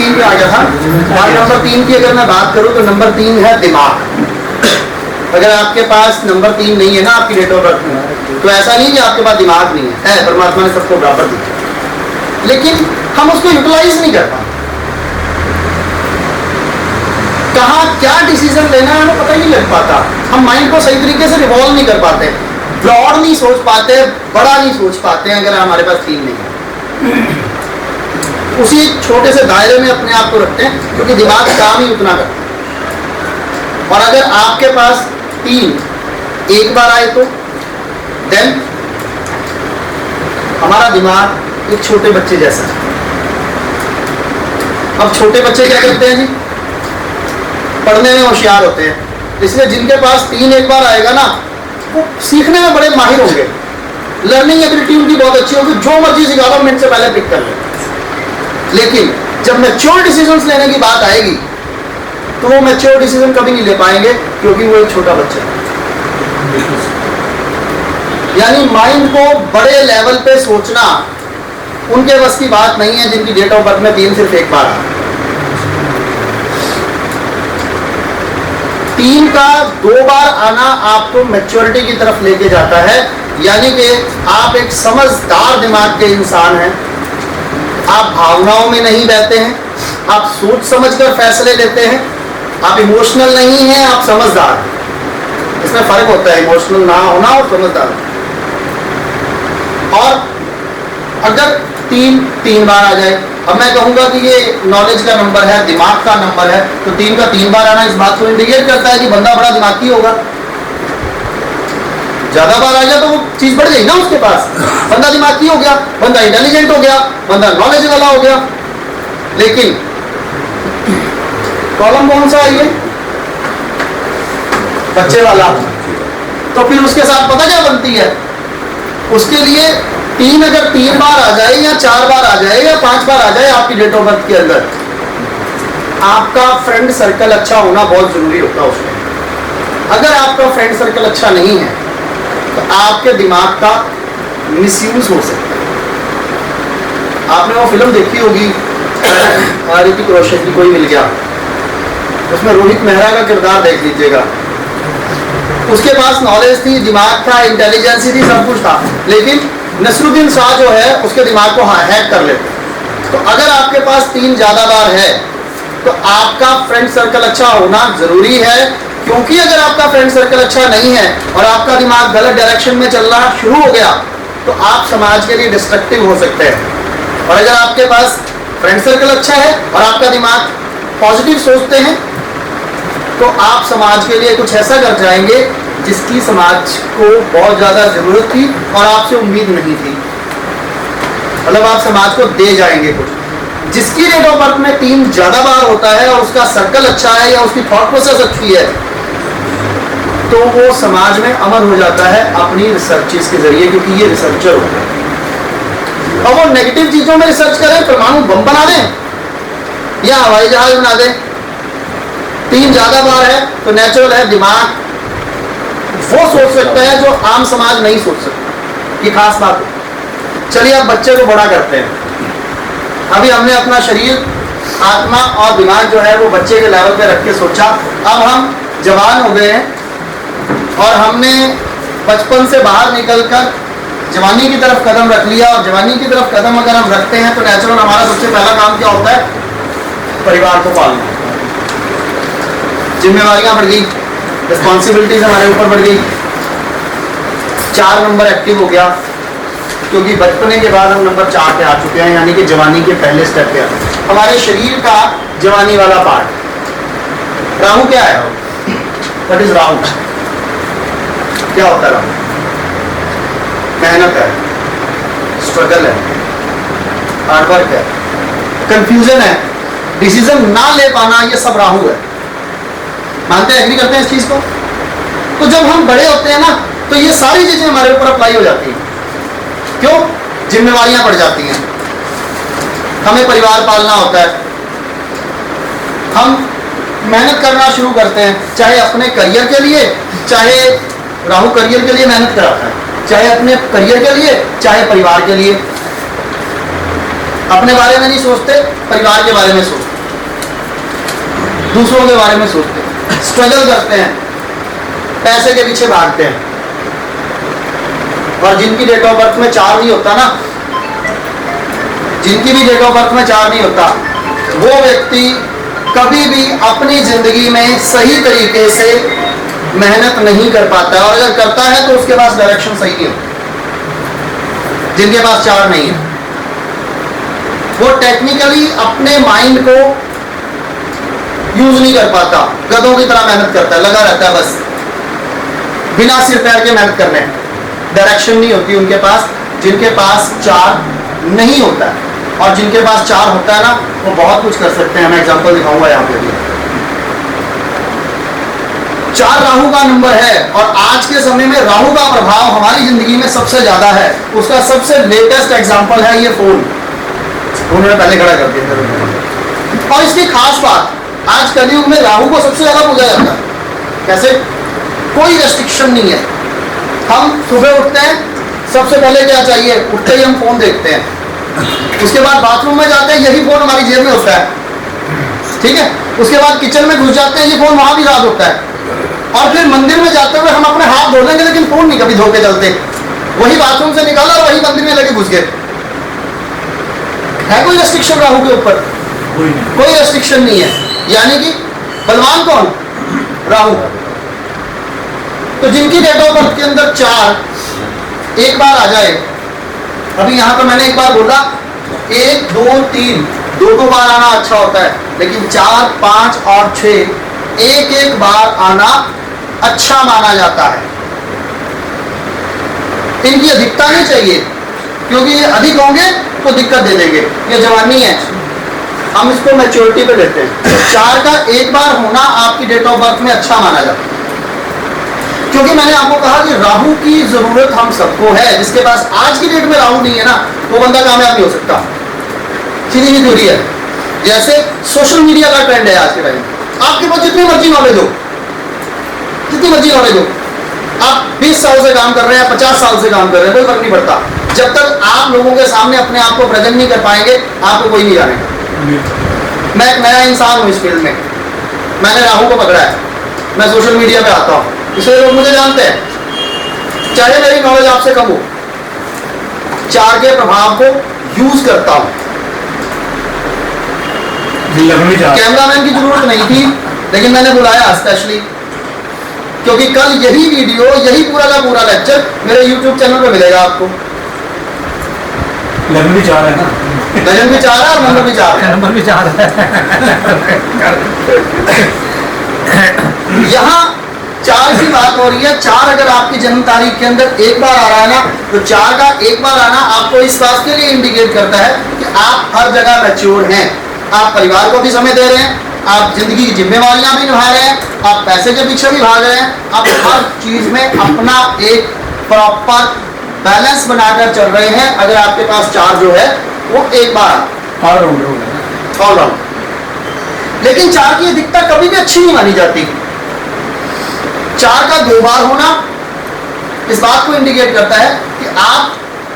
3 पे आ गया था। पॉइंट नंबर 3 की अगर मैं बात करूं तो नंबर 3 है दिमाग। अगर आपके पास नंबर 3 नहीं है ना आपकी डेट ऑफ बर्थ में, तो ऐसा नहीं कि आपके पास दिमाग नहीं है, परमात्मा ने सबको बराबर दिया, लेकिन हम उसको यूटिलाइज नहीं कर पाते। कहाँ क्या डिसीजन लेना है हमें पता ही नहीं लग पाता। हम माइंड को सही तरीके से रिवॉल्व नहीं कर पाते, ब्रॉड नहीं सोच पाते, बड़ा नहीं सोच पाते हैं अगर हमारे पास 3 नहीं है। उसी छोटे से दायरे में अपने आप को रखते हैं क्योंकि दिमाग काम ही उतना करता है। और अगर आपके पास 3 एक बार आए तो देन हमारा दिमाग एक छोटे बच्चे जैसा है। अब छोटे बच्चे क्या करते हैं जी, पढ़ने में होशियार होते हैं, इसलिए जिनके पास 3 एक बार आएगा ना वो सीखने में बड़े माहिर होंगे, लर्निंग एबिलिटी उनकी बहुत अच्छी होगी, जो मर्जी सिखा दो मिनट से पहले पिक कर ले। लेकिन जब मैच्योर डिसीजंस लेने की बात आएगी तो वो मैच्योर डिसीजन कभी नहीं ले पाएंगे क्योंकि वो एक छोटा बच्चा है। यानी माइंड को बड़े लेवल पे सोचना उनके बस की बात नहीं है जिनकी डेट ऑफ बर्थ में 3 सिर्फ एक बार है। 3 का 2 बार आना आपको मैच्योरिटी की तरफ लेके जाता है, यानी कि आप एक समझदार दिमाग के इंसान हैं। आप भावनाओं में नहीं बहते हैं, आप सोच समझकर फैसले लेते हैं, आप इमोशनल नहीं हैं, आप समझदार हैं। इसमें फर्क होता है इमोशनल ना होना और समझदार। और अगर 3 बार आ जाए, अब मैं कहूंगा कि ये नॉलेज का नंबर है, दिमाग का नंबर है, तो 3 का 3 बार आना इस बात को इंडिकेट करता है कि बंदा बड़ा दिमागी होगा। ज्यादा बार आ गया तो वो चीज बढ़ गई ना उसके पास, बंदा दिमागी हो गया, बंदा इंटेलिजेंट हो गया, बंदा नॉलेज वाला हो गया। लेकिन कॉलम कौन सा है ये, बच्चे वाला, तो फिर उसके साथ पता क्या बनती है, उसके लिए 3 अगर 3 बार आ जाए या 4 बार आ जाए या 5 बार आ जाए आपकी डेट ऑफ बर्थ के अंदर, आपका फ्रेंड सर्कल अच्छा होना बहुत जरूरी होता है उसमें। अगर आपका फ्रेंड सर्कल अच्छा नहीं है तो आपके दिमाग का मिसयूज हो सकता है। आपने वो फिल्म देखी होगी ऋतिक रोशन की, कोई मिल गया, उसमें रोहित मेहरा का किरदार देख लीजिएगा। उसके पास नॉलेज थी, दिमाग था, इंटेलिजेंसी थी, सब कुछ था, लेकिन नसरुद्दीन शाह जो है उसके दिमाग को हैक कर लेते। तो अगर आपके पास 3 ज्यादा बार है तो आपका फ्रेंड सर्कल अच्छा होना जरूरी है, क्योंकि अगर आपका फ्रेंड सर्कल अच्छा नहीं है और आपका दिमाग गलत डायरेक्शन में चलना शुरू हो गया तो आप समाज के लिए डिस्ट्रक्टिव हो सकते हैं। और अगर आपके पास फ्रेंड सर्कल अच्छा है और आपका दिमाग पॉजिटिव सोचते हैं तो आप समाज के लिए कुछ ऐसा कर जाएंगे जिसकी समाज को बहुत ज़्यादा ज़रूरत थी और आपसे उम्मीद नहीं थी। मतलब आप समाज को दे जाएंगे कुछ। जिसकी डेट ऑफ बर्थ में 3 ज़्यादा बार होता है और उसका सर्कल अच्छा है या उसकी थॉट प्रोसेस अच्छी है तो वो समाज में अमर हो जाता है अपनी रिसर्चेस के जरिए, क्योंकि ये रिसर्चर होता है। और वो नेगेटिव चीज़ों में रिसर्च करें, परमाणु बम बना दें या हवाई जहाज बना दें, 3 ज़्यादा बार है तो नेचुरल है दिमाग वो सोच सकता है जो आम समाज नहीं सोच सकता। ये खास बात है। चलिए अब बच्चे को बड़ा करते हैं। अभी हमने अपना शरीर, आत्मा और दिमाग जो है वो बच्चे के लेवल पे रख के सोचा। अब हम जवान हो गए हैं और हमने बचपन से बाहर निकलकर जवानी की तरफ कदम रख लिया, और जवानी की तरफ कदम अगर हम रखते हैं तो नेचुरल हमारा सबसे पहला काम क्या होता है, परिवार को पालना। जिम्मेवारियां बढ़ गई, रिस्पॉन्सिबिलिटीज हमारे ऊपर बढ़ गई, 4 नंबर एक्टिव हो गया, क्योंकि बचपने के बाद हम नंबर 4 पे आ चुके हैं, यानी कि जवानी के पहले स्टेप पे। हमारे शरीर का जवानी वाला पार्ट, राहु क्या है, व्हाट इज राहु, क्या होता है राहु, मेहनत है, स्ट्रगल है, हार्डवर्क है, कंफ्यूजन है, डिसीजन ना ले पाना, ये सब राहु है। मानते हैं, एग्री करते हैं इस चीज को। तो जब हम बड़े होते हैं ना तो ये सारी चीजें हमारे ऊपर अप्लाई हो जाती हैं। क्यों? जिम्मेवारियां बढ़ जाती हैं, हमें परिवार पालना होता है, हम मेहनत करना शुरू करते हैं, चाहे अपने करियर के लिए, चाहे राहु करियर के लिए मेहनत कराता है, चाहे अपने करियर के लिए, चाहे परिवार के लिए। अपने बारे में नहीं सोचते, परिवार के बारे में सोचते। दूसरों के बारे में सोचते हैं, स्ट्रगल करते हैं, पैसे के पीछे भागते हैं। और जिनकी डेट ऑफ बर्थ में 4 नहीं होता ना, जिनकी भी डेट ऑफ बर्थ में 4 नहीं होता, वो व्यक्ति कभी भी अपनी जिंदगी में सही तरीके से मेहनत नहीं कर पाता है, और अगर करता है तो उसके पास डायरेक्शन सही नहीं होती। जिनके पास 4 नहीं है, वो टेक्निकली अपने माइंड को यूज नहीं कर पाता, गधों की तरह मेहनत करता है, लगा रहता है बस बिना सिर पैर के मेहनत करने, डायरेक्शन नहीं होती उनके पास। जिनके पास 4 नहीं होता है और जिनके पास 4 होता है ना, वो बहुत कुछ कर सकते हैं। मैं एग्जांपल दिखाऊंगा यहाँ पे भी। 4 राहु का नंबर है, और आज के समय में राहु का प्रभाव हमारी जिंदगी में सबसे ज्यादा है। उसका सबसे लेटेस्ट एग्जांपल है ये फोन, उन्होंने पहले खड़ा कर दिया। और इसकी खास बात, आज कलयुग में राहु को सबसे ज्यादा पूजा जाता है। कैसे? कोई रेस्ट्रिक्शन नहीं है। हम सुबह उठते हैं, सबसे पहले क्या चाहिए? उठते ही हम फोन देखते हैं, उसके बाद बाथरूम में जाते हैं, यही फोन हमारी जेब में होता है, ठीक है। उसके बाद किचन में घुस जाते हैं, ये फोन वहां भी साथ होता है, और फिर मंदिर में जाते हुए हम अपने हाथ धो लेंगे, लेकिन फोन नहीं कभी धो के चलते। वही बाथरूम से निकाला और वही मंदिर में लगे घुस गए। है कोई रेस्ट्रिक्शन राहु के ऊपर? कोई रेस्ट्रिक्शन नहीं है। यानी कि बलवान कौन? राहु। तो जिनकी डेट ऑफ बर्थ के अंदर 4 एक बार आ जाए, अभी यहां पर मैंने एक बार बोला 1 2 3, 2 बार आना अच्छा होता है, लेकिन 4 5 और 6 एक बार आना अच्छा माना जाता है। इनकी अधिकता नहीं चाहिए, क्योंकि ये अधिक होंगे तो दिक्कत दे देंगे। ये जवानी है, हम इसको मैच्योरिटी पे लेते हैं। 4 का एक बार होना आपकी डेट ऑफ बर्थ में अच्छा माना जाता है, क्योंकि मैंने आपको कहा कि राहु की जरूरत हम सबको है। जिसके पास आज की डेट में राहु नहीं है ना, वो बंदा कामयाब नहीं हो सकता। सीधी सी थ्योरी है। जैसे सोशल मीडिया का ट्रेंड है आज के टाइम, आपके पास जितनी मर्जी नॉलेज हो, जितनी मर्जी नॉलेज हो, आप 20 साल से काम कर रहे हैं, 50 साल से काम कर रहे हैं, कोई फर्क नहीं पड़ता। जब तक आप लोगों के सामने अपने आप को प्रेजेंट नहीं कर पाएंगे, आपको कोई नहीं जानेगा। मैं एक नया इंसान हूं इस फील्ड में, मैंने राहु को पकड़ा है, मैं सोशल मीडिया पे आता हूं, इसलिए लोग मुझे जानते हैं, चाहे मेरी नॉलेज आपसे कम हो। 4 के प्रभाव को यूज करता हूं। कैमरामैन की जरूरत नहीं थी, लेकिन मैंने बुलाया स्पेशली, क्योंकि कल यही वीडियो, यही पूरा का पूरा लेक्चर मेरे YouTube चैनल पे मिलेगा आपको। लगन भी 4 है ना, लगन भी 4 है और नंबर भी 4 है। नंबर भी 4 है। यहाँ 4 की बात हो रही है। 4 अगर आपकी जन्म तारीख के अंदर एक बार आ रहा है ना, तो 4 का एक बार आना आपको इस बात के लिए इंडिकेट करता है कि आप हर जगह मैच्योर हैं। आप परिवार को भी समय दे रहे हैं, आप जिंदगी की जिम्मेवारियां भी निभा रहे हैं, आप पैसे के पीछे भी भाग रहे हैं, आप हर चीज में अपना एक प्रॉपर बैलेंस बनाकर चल रहे हैं। अगर आपके पास 4 जो है वो एक बार ऑलराउंड। लेकिन 4 की अधिकता कभी भी अच्छी नहीं मानी जाती। 4 का 2 बार होना इस बात को इंडिकेट करता है कि आप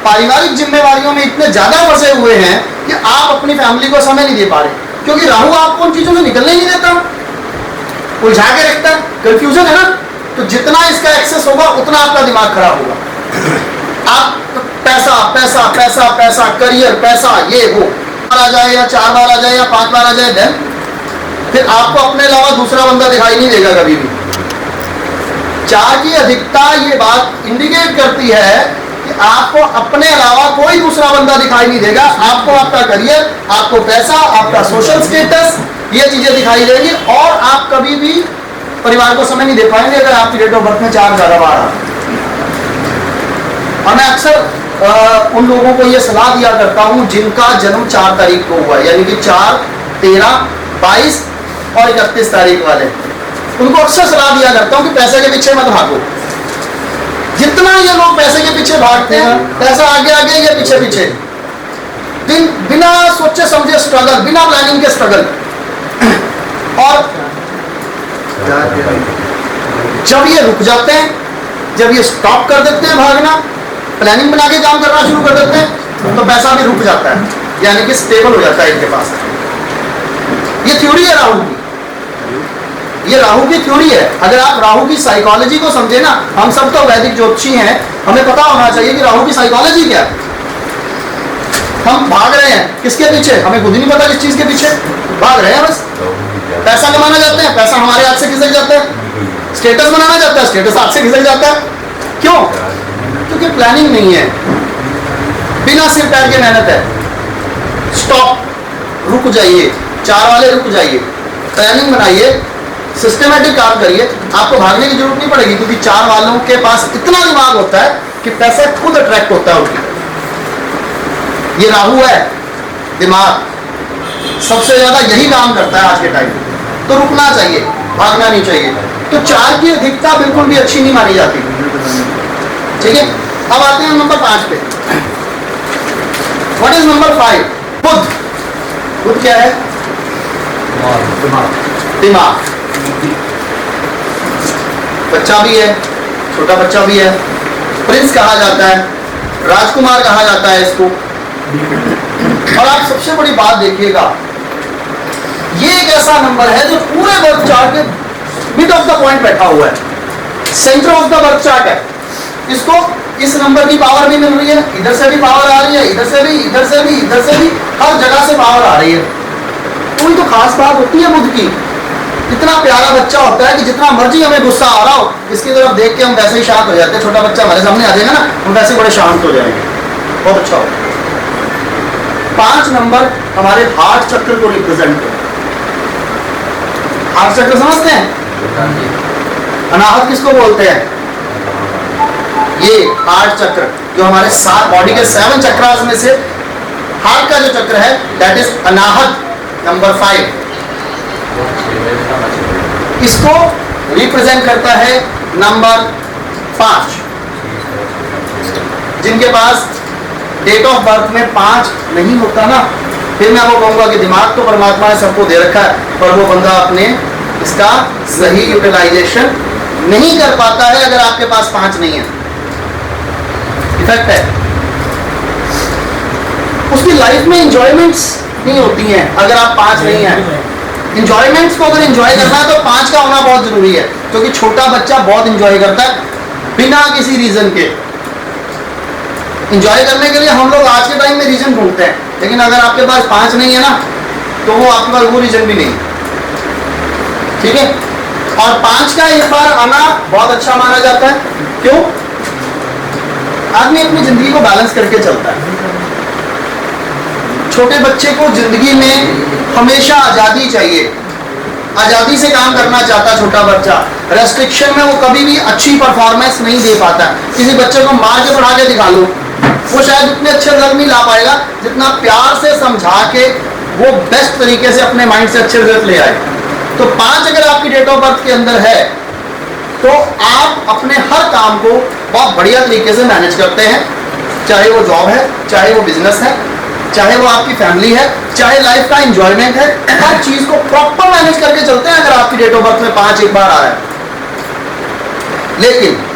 पारिवारिक जिम्मेवारियों में इतने ज्यादा फंसे हुए हैं कि आप अपनी फैमिली को समय नहीं दे पा रहे, क्योंकि राहु आपको उन चीजों से निकलने ही नहीं देता, उलझा के रखता है। कंफ्यूजन है ना, तो जितना इसका एक्सेस होगा उतना आपका दिमाग खराब होगा। आप पैसा पैसा पैसा पैसा, करियर, पैसा, ये वो आ जाए या 4 बार आ जाए या 5 बार आ जाए, देन फिर आपको अपने अलावा दूसरा बंदा दिखाई नहीं देगा कभी भी। 4 की अधिकता ये बात इंडिकेट करती है कि आपको अपने अलावा कोई दूसरा बंदा दिखाई नहीं देगा। आपको आपका करियर, आपको पैसा, आपका सोशल स्टेटस, ये चीजें दिखाई देंगी, और आप कभी भी परिवार को समय नहीं दे पाएंगे अगर आपकी डेट ऑफ बर्थ में 4 ज्यादा बार आ। और मैं अक्सर उन लोगों को ये सलाह दिया करता हूं जिनका जन्म 4 तारीख को हुआ, यानी कि 4, 13, 22 और 31 तारीख वाले, उनको अक्सर सलाह दिया करता हूं कि पैसे के पीछे मत भागो। जितना ये लोग पैसे के पीछे भागते हैं, पैसा आगे आगे, ये पीछे पीछे, बिना सोचे समझे स्ट्रगल, बिना प्लानिंग के स्ट्रगल। और जब ये रुक जाते हैं, जब ये स्टॉप कर देते हैं भागना, प्लानिंग बना के काम करना शुरू कर देते हैं, तो पैसा भी रुक जाता है, यानी कि स्टेबल हो जाता है इनके पास। ये थ्योरी है राहुल की। ये राहु की थ्योरी है। अगर आप राहु की साइकोलॉजी को समझे ना, हम सब तो वैदिक ज्योतिषी हैं, हमें पता होना चाहिए कि राहु की साइकोलॉजी क्या है। हम भाग रहे हैं किसके पीछे, हमें खुद ही नहीं पता किस चीज के पीछे भाग रहे हैं। बस पैसा कमाना चाहते हैं, पैसा हमारे हाथ से खिसक जाता है। स्टेटस बनाना चाहता है, स्टेटस हाथ से खिसक जाता है। क्यों? क्योंकि प्लानिंग नहीं है, बिना सिर पैर के मेहनत है। स्टॉप, रुक जाइए, चार वाले रुक जाइए, प्लानिंग बनाइए, सिस्टमेटिक काम करिए, आपको भागने की जरूरत नहीं पड़ेगी। क्योंकि चार वालों के पास इतना दिमाग होता है कि पैसा खुद अट्रैक्ट होता है उनकी। ये राहु है, दिमाग सबसे ज्यादा यही काम करता है आज के टाइम में। तो रुकना चाहिए, भागना नहीं चाहिए। तो चार की अधिकता बिल्कुल भी अच्छी नहीं मानी जाती। ठीक है, अब आते हैं नंबर 5 पे। What is number 5? बुध। बुध क्या है? दिमाग। बच्चा भी है, छोटा बच्चा भी है, प्रिंस कहा जाता है, राजकुमार कहा जाता है इसको। और आप सबसे बड़ी बात देखिएगा, ये एक ऐसा नंबर है जो पूरे बर्थ चार्ट के मिड ऑफ द पॉइंट बैठा हुआ है, centre of the birth chart है। इसको इस नंबर की पावर भी मिल रही है, इधर से भी पावर आ रही है, इधर से भी, इधर से भी, इधर से भी, हर जगह से पावर आ रही है। कोई तो खास बात होती है बुध की। इतना प्यारा बच्चा होता है कि जितना मर्जी हमें गुस्सा आ रहा हो, इसकी तरफ देख के हम वैसे ही शांत हो जाते हैं। छोटा बच्चा हमारे सामने आ जाएगा ना, हम वैसे बड़े शांत हो जाएंगे, बहुत अच्छा होगा। 5 नंबर हमारे हार्ट चक्र को रिप्रेजेंट करता है। हार्ट चक्र समझते हैं? अनाहत किसको बोलते हैं? ये हार्ट चक्र जो हमारे 7 बॉडी के 7 चक्रास में से हार्ट का जो चक्र है, दैट इज अनाहत, नंबर 5। इसको रिप्रेजेंट करता है नंबर 5। जिनके पास डेट ऑफ बर्थ में 5 नहीं होता ना, फिर मैं वो कहूंगा कि दिमाग तो परमात्मा ने सबको दे रखा है, पर वो बंदा अपने इसका सही यूटिलाइजेशन नहीं कर पाता है अगर आपके पास 5 नहीं है। इफेक्ट है, उसकी लाइफ में इंजॉयमेंट्स नहीं होती हैं अगर आप 5 नहीं है। इंजॉयमेंट्स को अगर इंजॉय करना है तो 5 का होना बहुत जरूरी है, क्योंकि छोटा बच्चा बहुत इंजॉय करता है बिना किसी रीजन के। इंजॉय करने के लिए हम लोग आज के टाइम में रीजन ढूंढते हैं, लेकिन अगर आपके पास 5 नहीं है ना, तो वो आपके पास वो रीजन भी नहीं। ठीक है, और 5 का एक बार आना बहुत अच्छा माना जाता है। क्यों? आदमी अपनी जिंदगी को बैलेंस करके चलता है। छोटे बच्चे को जिंदगी में हमेशा आजादी चाहिए, आजादी से काम करना चाहता है छोटा बच्चा। रेस्ट्रिक्शन में वो कभी भी अच्छी परफॉर्मेंस नहीं दे पाता। किसी बच्चे को मार के पढ़ा के दिखा लो, वो शायद उतने अच्छे रिजल्ट नहीं ला पाएगा जितना प्यार से समझा के वो बेस्ट तरीके से अपने माइंड से अच्छे रिजल्ट ले आए। तो 5 अगर आपकी डेट ऑफ बर्थ के अंदर है तो आप अपने हर काम को बहुत बढ़िया तरीके से मैनेज करते हैं, चाहे वो जॉब है, चाहे वो बिजनेस है, चाहे वो आपकी फैमिली है, चाहे लाइफ का एंजॉयमेंट है, हर चीज को प्रॉपर मैनेज करके चलते हैं अगर आपकी डेट ऑफ बर्थ में 5 एक बार आ रहा है। लेकिन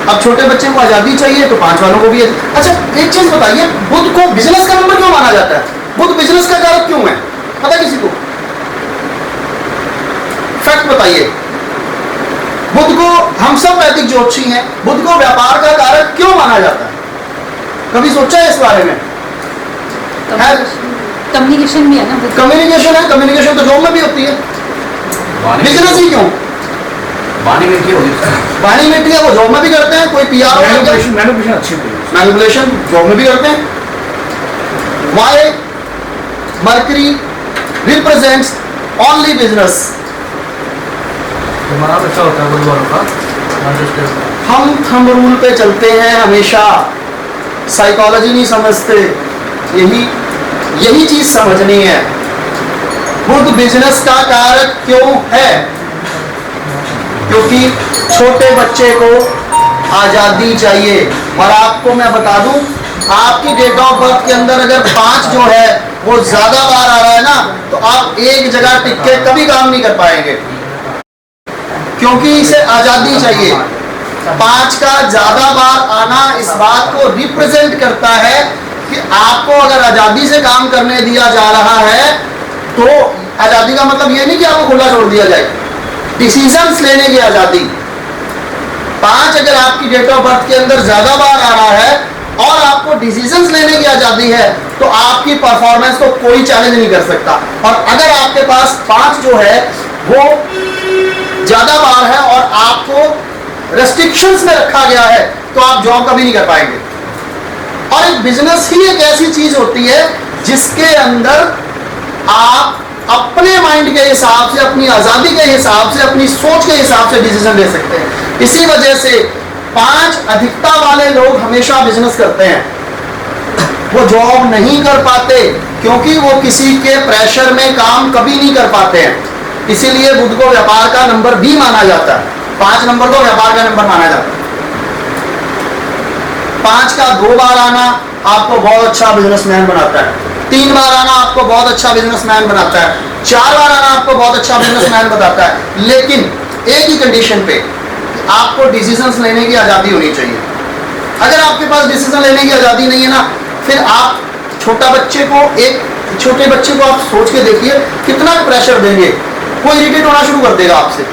अब छोटे बच्चे को आजादी चाहिए तो 5 वालों को भी। अच्छा एक चीज बताइए, बुध को बिजनेस का नंबर क्यों माना जाता है? बुध बिजनेस का कारक क्यों है? पता किसी को? फैक्ट बताइए। बुध को, हम सब वैदिक ज्योतिषी हैं, बुध को व्यापार का कारक क्यों माना जाता है? कभी सोचा है इस बारे में? कम्युनिकेशन भी है ना, कम्युनिकेशन है, कम्युनिकेशन तो जॉब में भी होती है, बिजनेस ही क्यों? वाणी में क्या होगी? वाणी में क्या, वो जॉब में भी करते हैं, कोई पीआर मैनिपुलेशन अच्छी मैनिपुलेशन जॉब में भी करते हैं। Why mercury represents only business. हमारा अच्छा होता है बुधवारों का। हम थंब रूल पे चलते हैं हमेशा, साइकोलॉजी नहीं समझते। यही चीज समझनी है। बुध बिजनेस का कारक क्यों है? क्योंकि छोटे बच्चे को आजादी चाहिए। और आपको मैं बता दूं, आपकी डेट ऑफ बर्थ के अंदर अगर 5 जो है वो ज्यादा बार आ रहा है ना, तो आप एक जगह टिक के कभी काम नहीं कर पाएंगे, क्योंकि इसे आजादी चाहिए। 5 का ज्यादा बार आना इस बात को रिप्रेजेंट करता है कि आपको अगर आजादी से काम करने दिया जा रहा है तो आजादी का मतलब ये नहीं कि आपको खुला छोड़ दिया जाए, डिसीजंस लेने की आजादी। 5 अगर आपकी डेट ऑफ बर्थ के अंदर ज्यादा बार आ रहा है और आपको डिसीजंस लेने की आजादी है तो आपकी परफॉर्मेंस को कोई चैलेंज नहीं कर सकता। और अगर आपके पास 5 जो है वो ज्यादा बार है और आपको रेस्ट्रिक्शंस में रखा गया है तो आप जॉब कभी नहीं कर पाएंगे। और एक बिजनेस ही एक ऐसी चीज होती है जिसके अंदर आप अपने माइंड के हिसाब से, अपनी आजादी के हिसाब से, अपनी सोच के हिसाब से डिसीजन ले सकते हैं। इसी वजह से 5 अधिकता वाले लोग हमेशा बिजनेस करते हैं, वो जॉब नहीं कर पाते क्योंकि वो किसी के प्रेशर में काम कभी नहीं कर पाते हैं। इसीलिए बुध को व्यापार का नंबर भी माना जाता है, 5 नंबर को व्यापार का नंबर माना जाता है। 5 का 2 बार आना आपको बहुत अच्छा बिजनेसमैन बनाता है, 3 बार आना आपको बहुत अच्छा बिजनेसमैन बनाता है, 4 बार आना आपको बहुत अच्छा बिजनेसमैन बताता है। लेकिन एक ही कंडीशन पे, आपको डिसीजंस लेने की आजादी होनी चाहिए। अगर आपके पास डिसीजन लेने की आजादी नहीं है ना, फिर आप छोटे बच्चे को आप सोच के देखिए कितना प्रेशर देंगे, वो इरिटेट होना शुरू कर देगा आपसे।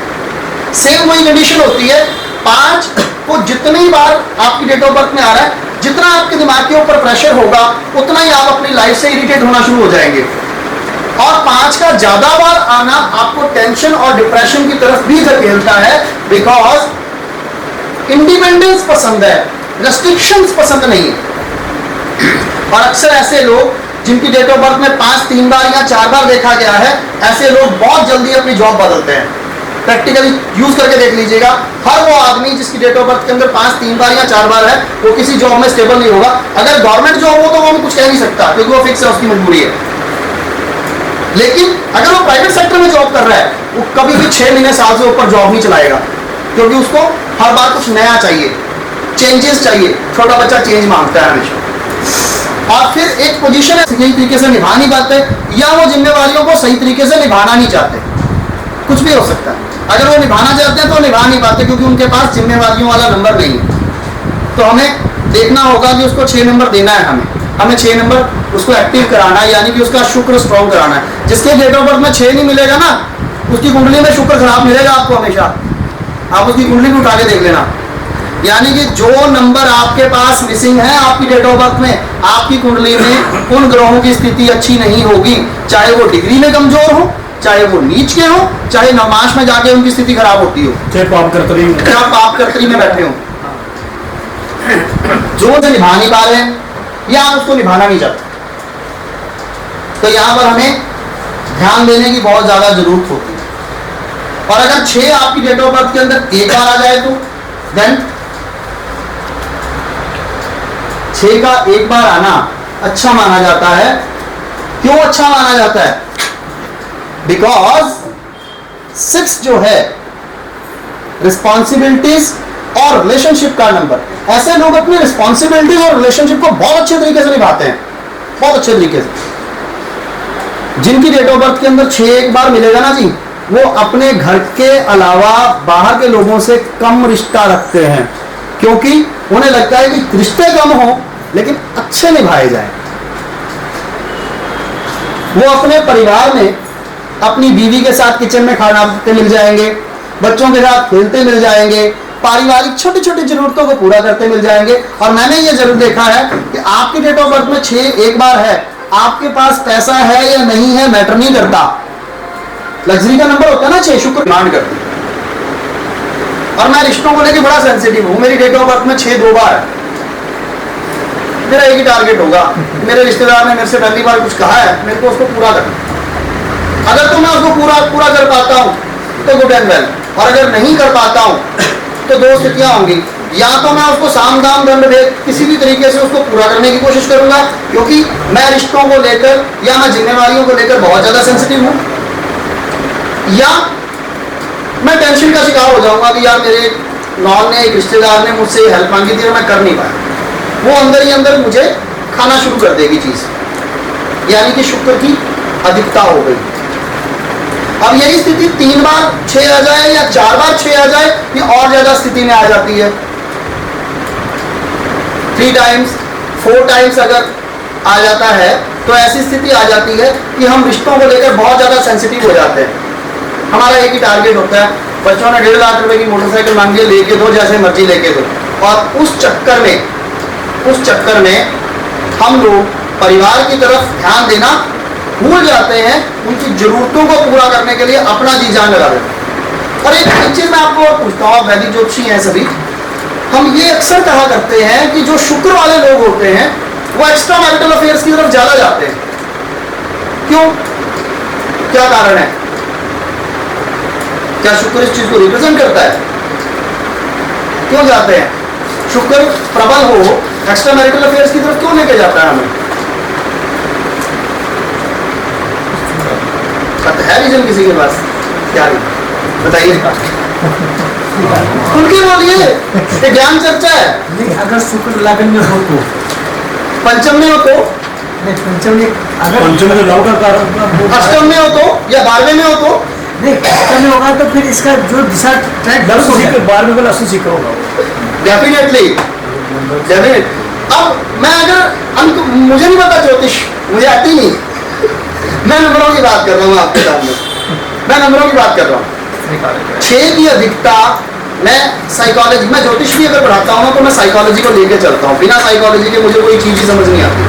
सेम वही कंडीशन होती है, 5 को जितनी बार आपकी डेट ऑफ बर्थ में आ रहा है, जितना आपके दिमाग के ऊपर प्रेशर होगा उतना ही आप अपनी लाइफ से इरिटेट होना शुरू हो जाएंगे। और 5 का ज्यादा बार आना आपको टेंशन और डिप्रेशन की तरफ भी धकेलता है, बिकॉज इंडिपेंडेंस पसंद है, रेस्ट्रिक्शंस पसंद नहीं है। और अक्सर ऐसे लोग जिनकी डेट ऑफ बर्थ में 5 3 बार या 4 बार देखा गया है, ऐसे लोग बहुत जल्दी अपनी जॉब बदलते हैं। प्रैक्टिकली यूज करके देख लीजिएगा, हर वो आदमी जिसकी डेट ऑफ बर्थ के अंदर 5 3 बार या 4 बार है, वो किसी जॉब में स्टेबल नहीं होगा। अगर गवर्नमेंट जॉब हो तो वो कुछ कह नहीं सकता क्योंकि वो फिक्स है, उसकी मजबूरी है। लेकिन अगर वो प्राइवेट सेक्टर में जॉब कर रहा है, वो कभी भी 6 महीने साल से ऊपर जॉब नहीं चलाएगा, क्योंकि उसको हर बार कुछ नया चाहिए, चेंजेस चाहिए। छोटा बच्चा चेंज मांगता है हमेशा। और फिर एक पोजीशन है सही तरीके से निभा नहीं पाते, या वो जिम्मेवारियों को सही तरीके से निभाना नहीं चाहते, कुछ भी हो सकता है। अगर वो निभाना चाहते हैं तो निभा नहीं पाते क्योंकि उनके पास जिम्मेवारियों वाला नंबर नहीं है। तो हमें देखना होगा कि उसको 6 नंबर देना है, हमें 6 नंबर उसको एक्टिव कराना है, यानी कि उसका शुक्र स्ट्रॉन्ग कराना है। जिसके डेट ऑफ बर्थ में 6 नहीं मिलेगा ना, उसकी कुंडली में शुक्र खराब मिलेगा आपको हमेशा। आप उसकी कुंडली को उठा के देख लेना, यानी कि जो नंबर आपके पास मिसिंग है आपकी डेट ऑफ बर्थ में, आपकी कुंडली में उन ग्रहों की स्थिति अच्छी नहीं होगी, चाहे वो डिग्री में कमजोर हो, चाहे वो नीच के हो, चाहे नमाज में जाके उनकी स्थिति खराब होती हो, चाहे पाप कर्तरी में बैठे हो, जो उसे निभा नहीं पा रहे हैं या आप उसको निभाना नहीं चाहते। तो यहां पर हमें ध्यान देने की बहुत ज्यादा जरूरत होती है। और अगर 6 आपकी डेट ऑफ बर्थ के अंदर एक बार आ जाए तो देन 6 का एक बार आना अच्छा माना जाता है। क्यों अच्छा माना जाता है? बिकॉज 6 जो है रिस्पॉन्सिबिलिटीज और रिलेशनशिप का नंबर। ऐसे लोग अपनी रिस्पॉन्सिबिलिटीज और रिलेशनशिप को बहुत अच्छे तरीके से निभाते हैं, बहुत अच्छे तरीके से। जिनकी डेट ऑफ बर्थ के अंदर 6 एक बार मिलेगा ना जी, वो अपने घर के अलावा बाहर के लोगों से कम रिश्ता रखते हैं, क्योंकि उन्हें लगता है कि रिश्ते कम हो लेकिन अच्छे निभाए जाएं। वो अपने परिवार में अपनी बीवी के साथ किचन में खाना बनाते मिल जाएंगे, बच्चों के साथ खेलते मिल जाएंगे, पारिवारिक छोटी छोटी जरूरतों को पूरा करते मिल जाएंगे। और मैंने ये जरूर देखा है कि आपकी डेट ऑफ बर्थ में 6 एक बार है, आपके पास पैसा है या नहीं है मैटर नहीं करता। लग्जरी का नंबर होता है ना 6, शुक्र डिमांड करती है। और मैं रिश्तों को लेकर बड़ा सेंसिटिव हूं। मेरी डेट ऑफ बर्थ में 6 2 बार है। मेरा एक ही टारगेट होगा, मेरे रिश्तेदार ने मेरे से पहली बार कुछ कहा है, मेरे को उसको पूरा करना। अगर तो मैं उसको पूरा कर पाता हूं तो गुड एंड वेल, और अगर नहीं कर पाता हूं तो 2 स्थितियां होंगी, या तो मैं उसको साम दाम दंड भेद किसी भी तरीके से उसको पूरा करने की कोशिश करूंगा, क्योंकि मैं रिश्तों को लेकर या मैं जिम्मेवारियों को लेकर बहुत ज्यादा सेंसिटिव हूं, या मैं टेंशन का शिकार हो जाऊंगा कि यार मेरे नॉन ने, एक रिश्तेदार ने मुझसे हेल्प मांगी थी और मैं कर नहीं पाया। वो अंदर ही अंदर मुझे खाना शुरू कर देगी चीज, यानी कि शुक्र की अधिकता हो गई। अब यही स्थिति 3 बार 6 आ जाए या 4 बार 6 आ जाए, ये और ज्यादा स्थिति में आ जाती है। 3 टाइम्स 4 टाइम्स अगर आ जाता है तो ऐसी स्थिति आ जाती है कि हम रिश्तों को लेकर बहुत ज़्यादा सेंसिटिव हो जाते हैं। हमारा एक ही टारगेट होता है, बच्चों ने 1.5 लाख रुपए की मोटरसाइकिल मांगी है, लेके दो, जैसे मर्जी लेके दो। और उस चक्कर में हम लोग परिवार की तरफ ध्यान देना भूल जाते हैं, उनकी जरूरतों को पूरा करने के लिए अपना जी जान लगा देते हैं। और एक चीज मैं आपको और पूछता हूँ, वैदिक ज्योतिषी हैं सभी, हम ये अक्सर कहा करते हैं कि जो शुक्र वाले लोग होते हैं वो एक्स्ट्रा मैरिटल अफेयर्स की तरफ ज्यादा जाते हैं। क्यों, क्या कारण है? क्या शुक्र इस चीज को रिप्रेजेंट करता है? क्यों जाते हैं? शुक्र प्रबल हो, एक्स्ट्रा मैरिटल अफेयर्स की तरफ क्यों लेके जाता है हमें? है रीजन किसी के पास? क्या रीजन बताइए, उनकी बोलिए, ये ज्ञान चर्चा है। नहीं, अगर शुक्र लगन में हो तो, पंचम में हो तो, नहीं पंचम में, अगर पंचम में लव का कारण, अष्टम में हो तो, या 12वें में हो तो, नहीं अष्टम में होगा तो फिर इसका जो दिशा ट्रैक 12 में 80 सीखा होगा। Definitely definite. अब मैं अगर मुझे नहीं पता ज्योतिष, मुझे आती नहीं, मैं नंबरों की बात कर रहा हूँ आपके सामने, मैं नंबरों की बात कर रहा हूँ। 6 की अधिकता, मैं साइकोलॉजी, मैं ज्योतिष भी अगर पढ़ाता हूँ तो मैं साइकोलॉजी को लेके चलता हूँ। बिना साइकोलॉजी के मुझे कोई चीज ही समझ नहीं आती,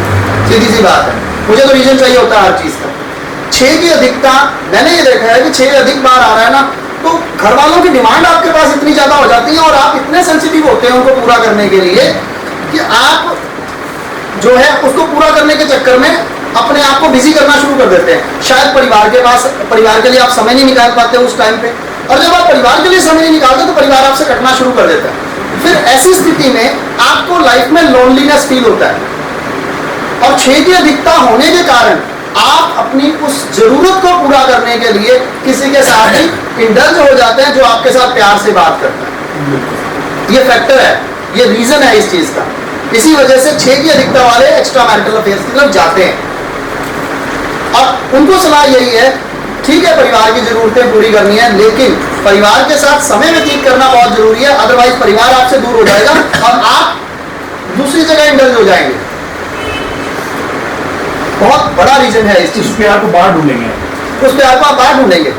सीधी सी बात है। मुझे तो रीजन चाहिए होता है हर चीज का। 6 की अधिकता, मैंने ये देखा है कि 6 अधिक बार आ रहा है ना, तो घर वालों की डिमांड आपके पास इतनी ज्यादा हो जाती है और आप इतने सेंसिटिव होते हैं उनको पूरा करने के लिए कि आप जो है उसको पूरा करने के चक्कर में अपने आप को बिजी करना शुरू कर देते हैं। शायद परिवार के लिए आप समय नहीं निकाल पाते उस टाइम पे, और जब आप परिवार के लिए समय नहीं निकालते तो परिवार आपसे कटना शुरू कर देता है। फिर ऐसी स्थिति में आपको लाइफ में लोनलीनेस फील होता है। और 6 की अधिकता होने के कारण आप अपनी उस जरूरत को पूरा करने के लिए किसी के साथ ही इंडल्ज हो जाते हैं जो आपके साथ प्यार से बात करता है। ये फैक्टर है, ये रीजन है इस चीज का। इसी वजह से 6 की अधिकता वाले एक्स्ट्रा मैरिटल अफेयर्स की तरफ जाते हैं। और उनको सलाह यही है, ठीक है परिवार की जरूरतें पूरी करनी है, लेकिन परिवार के साथ समय व्यतीत करना बहुत जरूरी है, अदरवाइज परिवार आपसे दूर हो जाएगा और आप दूसरी जगह इंडल्ज हो जाएंगे। बहुत बड़ा रीजन है इस चीज उस प्यार को बाहर ढूंढेंगे, उस प्यार को आप बाहर ढूंढेंगे।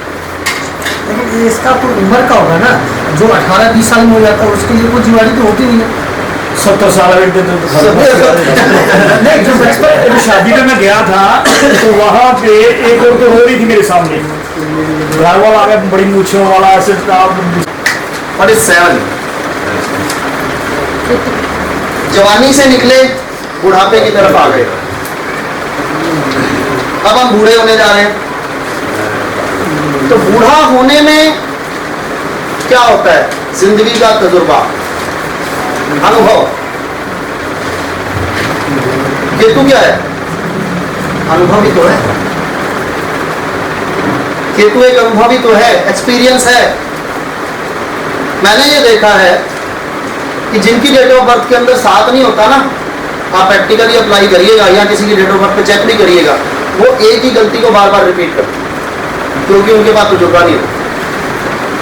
लेकिन इसका कोई उम्र का होगा ना, जो 18-20 साल में हो जाता है उसके लिए कोई जिम्मेदारी तो होती नहीं है। 70 साल नहीं, जो बचपन शादी में मैं गया था तो वहाँ पे एक औरत रो रही थी मेरे सामने, घर वाला आ गया, बड़ी मूछों वाला ऐसे। 47 जवानी से निकले, बुढ़ापे की तरफ आ गए, अब हम बूढ़े होने जा रहे हैं। तो बूढ़ा होने में क्या होता है? जिंदगी का तजुर्बा, अनुभव। केतु क्या है? अनुभवी तो है, केतु एक अनुभवी तो है, एक्सपीरियंस है। मैंने ये देखा है कि जिनकी डेट ऑफ बर्थ के अंदर 7 नहीं होता ना, आप प्रैक्टिकली अप्लाई करिएगा या किसी की डेट ऑफ बर्थ पे चेक भी करिएगा, वो एक ही गलती को बार बार रिपीट करते हैं, क्योंकि उनके पास तजुर्बा नहीं होता,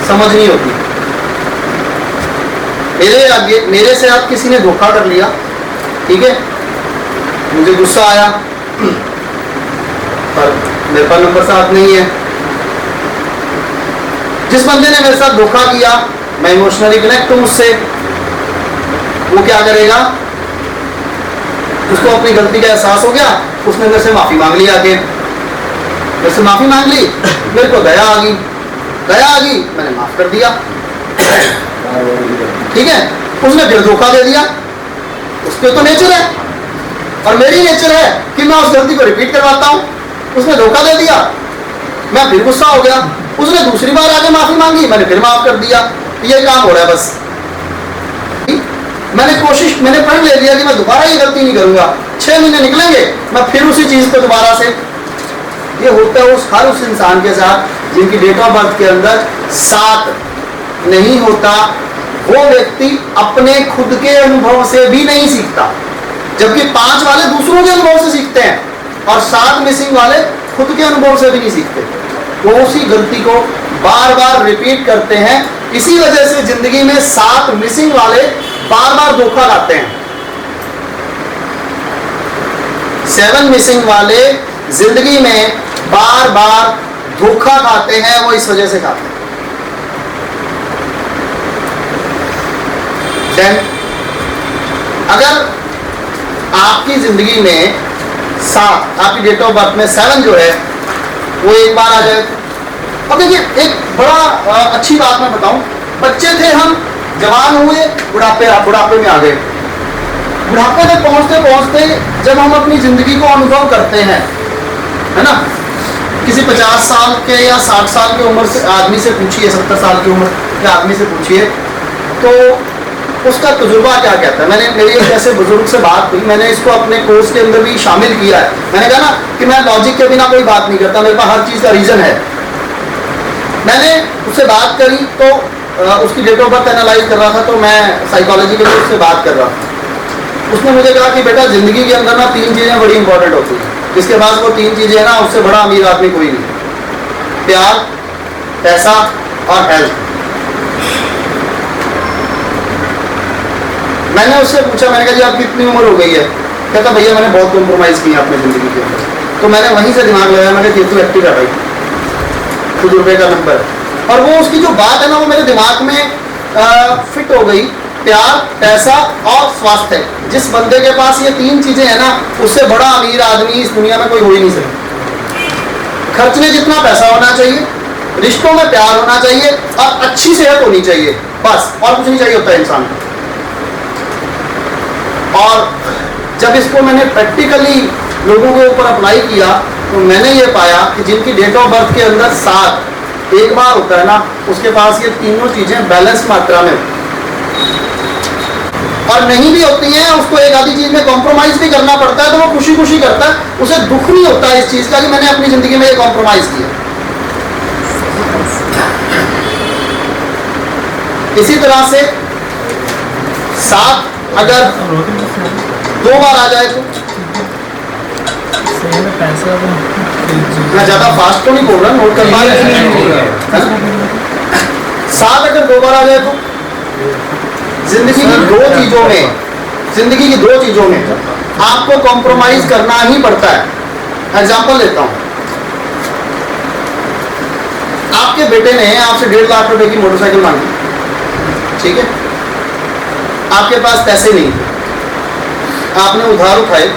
समझ नहीं होती। मेरे से आप किसी ने धोखा कर लिया, ठीक है, मुझे गुस्सा आया, पर मेरे पास नंबर 7 नहीं है। जिस बंदे ने मेरे साथ धोखा किया, मैं इमोशनली कनेक्ट हूं उससे, वो क्या करेगा? उसको अपनी गलती का एहसास हो गया, उसने मेरे से माफी मांग ली, आके मेरे से माफी मांग ली, मेरे को दया आ गई, मैंने माफ कर दिया, ठीक है। उसने फिर धोखा दे दिया, उसके तो नेचर है, और मेरी नेचर है कि मैं उस गलती को रिपीट करवाता हूं। उसने धोखा दे दिया, मैं फिर गुस्सा हो गया, उसने दूसरी बार आके माफी मांगी, मैंने फिर माफ कर दिया। ये काम हो रहा है बस। मैंने प्रण ले लिया कि मैं दोबारा ये गलती नहीं करूंगा। 6 महीने निकलेंगे, मैं फिर उसी चीज को दोबारा से। ये होता है हर उस इंसान के साथ जिनकी डेट ऑफ बर्थ के अंदर 7 नहीं होता। वो व्यक्ति अपने खुद के अनुभव से भी नहीं सीखता, जबकि 5 वाले दूसरों के अनुभव से सीखते हैं, और 7 मिसिंग वाले खुद के अनुभव से भी नहीं सीखते। वो उसी गलती को बार बार रिपीट करते हैं। इसी वजह से जिंदगी में 7 मिसिंग वाले बार बार धोखा खाते हैं। 7 मिसिंग वाले जिंदगी में बार बार धोखा खाते हैं, वो इस वजह से खाते हैं। अगर आपकी जिंदगी में 7, आपकी डेट ऑफ बर्थ में 7 जो है वो एक बार आ जाए। अब देखिए एक बड़ा अच्छी बात मैं बताऊं, बच्चे थे हम, जवान हुए, बुढ़ापे में आ गए। बुढ़ापे तक पहुंचते पहुंचते जब हम अपनी जिंदगी को अनुभव करते हैं, है ना, किसी 50 साल के या 60 साल की उम्र से आदमी से पूछिए, 70 साल की उम्र के आदमी से पूछिए, तो उसका तजुर्बा क्या कहता है। मैंने मेरी एक ऐसे बुजुर्ग से बात हुई, मैंने इसको अपने कोर्स के अंदर भी शामिल किया है। मैंने कहा ना कि मैं लॉजिक के बिना कोई बात नहीं करता, मेरे पास हर चीज़ का रीज़न है। मैंने उससे बात करी तो उसकी डेट ऑफ बर्थ एनालाइज कर रहा था, तो मैं साइकोलॉजी के लिए उससे बात कर रहा था। उसने मुझे कहा कि बेटा ज़िंदगी के अंदर ना 3 चीज़ें बड़ी इंपॉर्टेंट होती हैं, जिसके पास वो 3 चीज़ें हैं ना, उससे बड़ा अमीर आदमी कोई नहीं। प्यार, पैसा और हेल्थ। मैंने उससे पूछा, मैंने कहा जी आपकी कितनी उम्र हो गई है? कहता भैया मैंने बहुत कॉम्प्रोमाइज़ किया अपनी ज़िंदगी के अंदर। तो मैंने वहीं से दिमाग लगाया, मैंने कहा ये तो एक्टिव है भाई, ₹100 का नंबर। और वो उसकी जो बात है ना, वो मेरे दिमाग में फिट हो गई। प्यार, पैसा और स्वास्थ्य। जिस बंदे के पास ये 3 चीज़ें हैं ना, उससे बड़ा अमीर आदमी इस दुनिया में कोई हो ही नहीं सकता। खर्चने जितना पैसा होना चाहिए, रिश्तों में प्यार होना चाहिए और अच्छी सेहत होनी चाहिए, बस और कुछ नहीं चाहिए होता है इंसान को। और जब इसको मैंने प्रैक्टिकली लोगों के ऊपर अप्लाई किया तो मैंने ये पाया कि जिनकी डेट ऑफ बर्थ के अंदर 7 एक बार होता है ना, उसके पास ये तीनों चीज़ें बैलेंस मात्रा में, और नहीं भी होती हैं, उसको एक आधी चीज़ में कॉम्प्रोमाइज़ भी करना पड़ता है, तो वो खुशी खुशी करता है, उसे दुख नहीं होता है इस चीज़ का कि मैंने अपनी ज़िंदगी में ये कॉम्प्रोमाइज़ किया। इसी तरह से 7 अगर 2 बार आ जाए तो, मैं ज़्यादा फास्ट तो नहीं बोल रहा, नोट कर पा रहे हैं। 7 अगर 2 बार आ जाए तो जिंदगी की 2 चीज़ों में आपको कॉम्प्रोमाइज करना ही पड़ता है। एग्जाम्पल लेता हूं, आपके बेटे ने आपसे 1.5 लाख रुपए की मोटरसाइकिल मांगी, ठीक है, आपके पास पैसे नहीं, आपने उधार उठाए,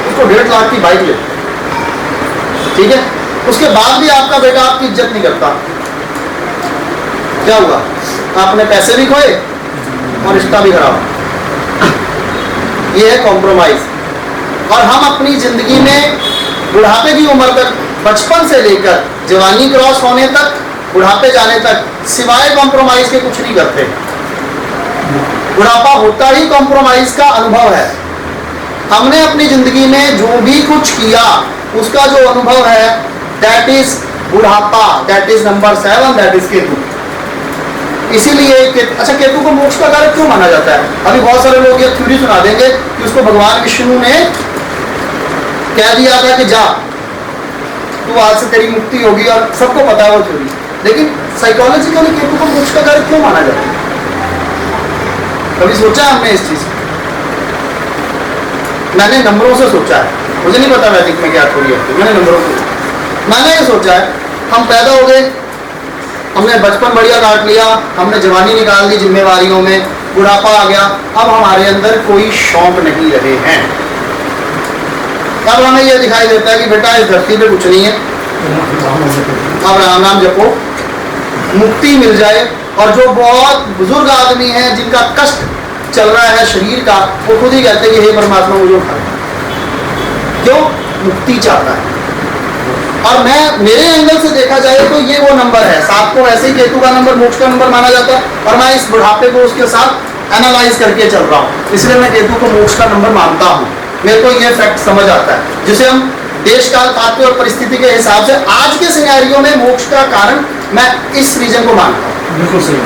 उसको 1.5 लाख की बाइक ले, ठीक है, उसके बाद भी आपका बेटा आपकी इज्जत नहीं करता, क्या हुआ? आपने पैसे भी खोए और रिश्ता भी खराब। ये है कॉम्प्रोमाइज। और हम अपनी जिंदगी में बुढ़ापे की उम्र तक, बचपन से लेकर जवानी क्रॉस होने तक, बुढ़ापे जाने तक, सिवाय कॉम्प्रोमाइज के कुछ नहीं करते। बुढ़ापा होता ही कॉम्प्रोमाइज का अनुभव है। हमने अपनी जिंदगी में जो भी कुछ किया उसका जो अनुभव है, दैट इज बुढ़ापा, that is number 7, that is Ketu. इसीलिए अच्छा, केतु को मोक्ष का कारक क्यों माना जाता है? अभी बहुत सारे लोग ये थ्योरी सुना देंगे कि उसको भगवान विष्णु ने कह दिया था कि जा तू आज से तेरी मुक्ति होगी, और सबको पता है वो थ्योरी। लेकिन साइकोलॉजिकली केतु को मोक्ष का कारक क्यों माना जाता है? कभी सोचा हमने इस चीज? मैंने नंबरों से सोचा है, मुझे नहीं पता वैदिक में क्या थ्योरी है, मैंने नंबरों से, मैंने ये सोचा है, हम पैदा हो गए, हमने बचपन बढ़िया काट लिया, हमने जवानी निकाल दी जिम्मेवारियों में, बुढ़ापा आ गया, अब हमारे अंदर कोई शौक नहीं रहे हैं। अब हमें यह दिखाई देता है कि बेटा इस धरती पे कुछ नहीं है, अब राम नाम जपो, मुक्ति मिल जाए। और जो बहुत बुजुर्ग आदमी हैं जिनका कष्ट चल रहा है शरीर का, वो खुद ही कहते हैं कि हे परमात्मा मुझे उठा, क्यों? मुक्ति चाहता है। और मैं मेरे एंगल से देखा जाए तो ये वो नंबर है, 7 को ऐसे ही केतु का नंबर मोक्ष का नंबर माना जाता है, और मैं इस बुढ़ापे को उसके साथ एनालाइज करके चल रहा हूँ, इसलिए मैं केतु को मोक्ष का नंबर मानता हूँ। मेरे को ये फैक्ट समझ आता है, जिसे हम देश काल पात्र और परिस्थिति के हिसाब से आज के सिनेरियो में मोक्ष का कारण मैं इस रीजन को मानता हूँ। बिल्कुल सही।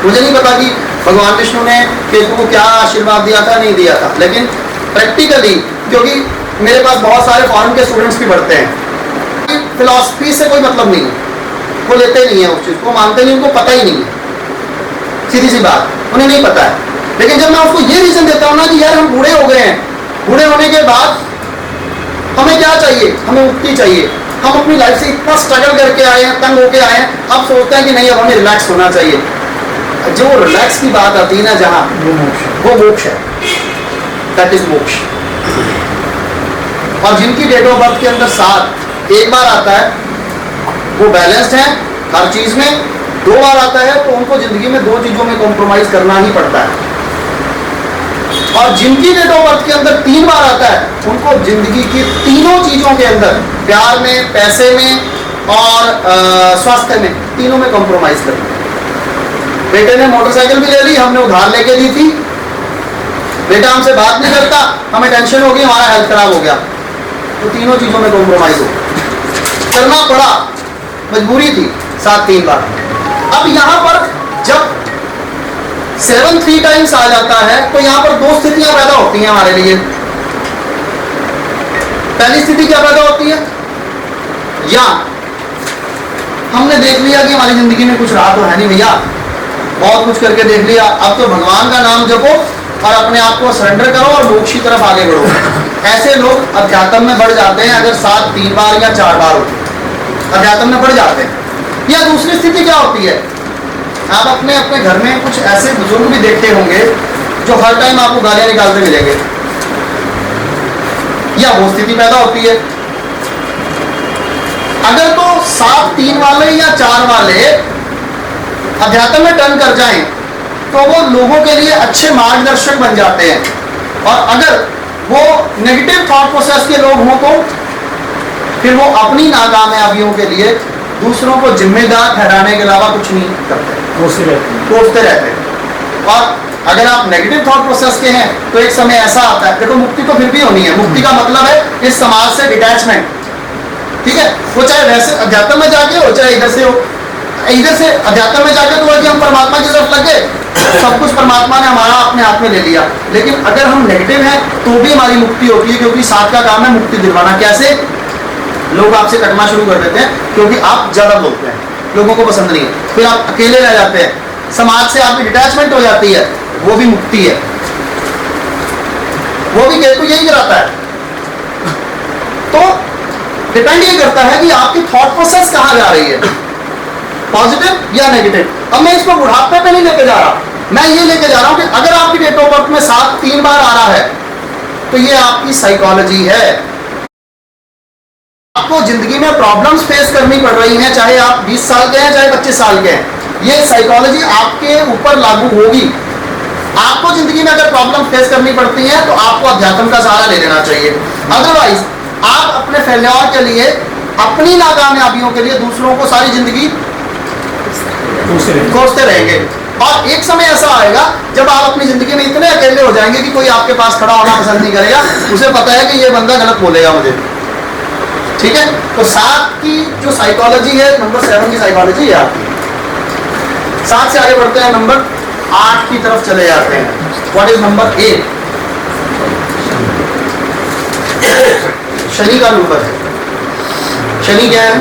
मुझे नहीं पता कि भगवान विष्णु ने केतु को क्या आशीर्वाद दिया था, नहीं दिया था, लेकिन प्रैक्टिकली, क्योंकि मेरे पास बहुत सारे फॉरेन के स्टूडेंट्स भी पढ़ते हैं, फिलॉसफी से कोई मतलब नहीं है, वो लेते नहीं है उस चीज़ को, मानते नहीं, उनको पता ही नहीं है, सीधी सी बात, उन्हें नहीं पता है। लेकिन जब मैं उसको ये रीज़न देता हूँ ना कि यार हम बूढ़े हो गए हैं, बूढ़े होने के बाद हमें क्या चाहिए? हमें मुक्ति चाहिए। हम अपनी लाइफ से इतना स्ट्रगल करके आए हैं, तंग होके आए हैं, अब सोचते हैं कि नहीं अब हमें रिलैक्स होना चाहिए। जो रिलैक्स की बात आती है ना जहां, वो मोक्ष है, दैट इज मोक्ष। और जिनकी डेट ऑफ बर्थ के अंदर 7 एक बार आता है वो बैलेंस्ड है हर चीज में, 2 बार आता है तो उनको जिंदगी में 2 चीजों में कॉम्प्रोमाइज करना ही पड़ता है। और जिनकी डेट ऑफ बर्थ के अंदर 3 बार आता है उनको जिंदगी की तीनों चीजों के अंदर, प्यार में, पैसे में और स्वास्थ्य में, तीनों में कॉम्प्रोमाइज करना है। बेटे ने मोटरसाइकिल भी ले ली, हमने उधार लेके दी थी, बेटा हमसे बात नहीं करता, हमें टेंशन हो गई, हमारा हेल्थ खराब हो गया, तो तीनों चीजों में कॉम्प्रोमाइज हो करना पड़ा, मजबूरी थी 7-3 बार। अब यहां पर जब 7 3 टाइम्स आ जाता है तो यहां पर 2 स्थितियां पैदा होती हैं हमारे लिए। पहली स्थिति क्या पैदा होती है? या हमने देख लिया कि हमारी जिंदगी में कुछ रहा तो है नहीं भैया, बहुत कुछ करके देख लिया, अब तो भगवान का नाम जपो और अपने आप को सरेंडर करो और मोक्ष की तरफ आगे बढ़ो। ऐसे लोग अध्यात्म में बढ़ जाते हैं अगर 7 3 बार या 4 बार होते हैं, अध्यात्म में बढ़ जाते हैं। या दूसरी स्थिति क्या होती है? आप अपने अपने घर में कुछ ऐसे बुजुर्ग भी देखते होंगे जो हर टाइम आपको गालियां निकालते मिलेंगे, या वो स्थिति पैदा होती है। अगर तो 7 3 वाले या 4 वाले अध्यात्म में टर्न कर जाएं तो वो लोगों के लिए अच्छे मार्गदर्शक बन जाते हैं, और अगर वो नेगेटिव थॉट प्रोसेस के लोग हों तो फिर वो अपनी नाकामयाबियों के लिए दूसरों को जिम्मेदार ठहराने के अलावा कुछ नहीं करते, कोसते रहते हैं। और अगर आप नेगेटिव थॉट प्रोसेस के हैं तो एक समय ऐसा आता है, देखो मुक्ति तो फिर भी होनी है, मुक्ति का मतलब है इस समाज से डिटैचमेंट, ठीक है? वो चाहे वैसे अध्यात्म में जाके हो चाहे इधर से हो, इधर से अध्यात्म में जाके तो कि हम परमात्मा की तरफ लगे, सब कुछ परमात्मा ने हमारा अपने हाथ में ले लिया। लेकिन अगर हम नेगेटिव हैं तो भी हमारी मुक्ति होती है, क्योंकि साथ का काम है मुक्ति दिलवाना। कैसे? लोग आपसे कटना शुरू कर देते हैं क्योंकि आप ज्यादा बोलते हैं, लोगों को पसंद नहीं है, फिर आप अकेले रह जाते हैं, समाज से आपकी डिटैचमेंट हो जाती है, वो भी मुक्ति है। वो भी केतु यही कराता है। तो डिपेंड ये करता है कि आपकी थॉट प्रोसेस कहां जा रही है, पॉजिटिव या नेगेटिव। अब मैं इसको बुढ़ापे पे नहीं लेके जा रहा, मैं ये लेके जा रहा हूं कि अगर आपकी डेट ऑफ बर्थ में 7 3 बार आ रहा है तो ये आपकी साइकोलॉजी है। आपको जिंदगी में प्रॉब्लम्स फेस करनी पड़ रही हैं, चाहे आप 20 साल के हैं चाहे 25 साल के हैं, ये साइकोलॉजी आपके ऊपर लागू होगी। आपको जिंदगी में अगर प्रॉब्लम फेस करनी पड़ती है तो आपको अध्यात्म का सहारा ले लेना चाहिए। अदरवाइज आप अपने फेल्योर के लिए, अपनी नाकामयाबियों के लिए दूसरों को सारी जिंदगी कोसते रहेंगे। और एक समय ऐसा आएगा जब आप अपनी जिंदगी में इतने अकेले हो जाएंगे कि कोई आपके पास खड़ा होना पसंद नहीं करेगा, उसे पता है कि ये बंदा गलत बोलेगा मुझे, ठीक है? तो 7 की जो साइकोलॉजी है, नंबर 7 की साइकोलॉजी है आपकी। 7 से आगे बढ़ते हैं, नंबर 8 की तरफ चले जाते हैं। What is number 8? शनि का नंबर है। शनि क्या है?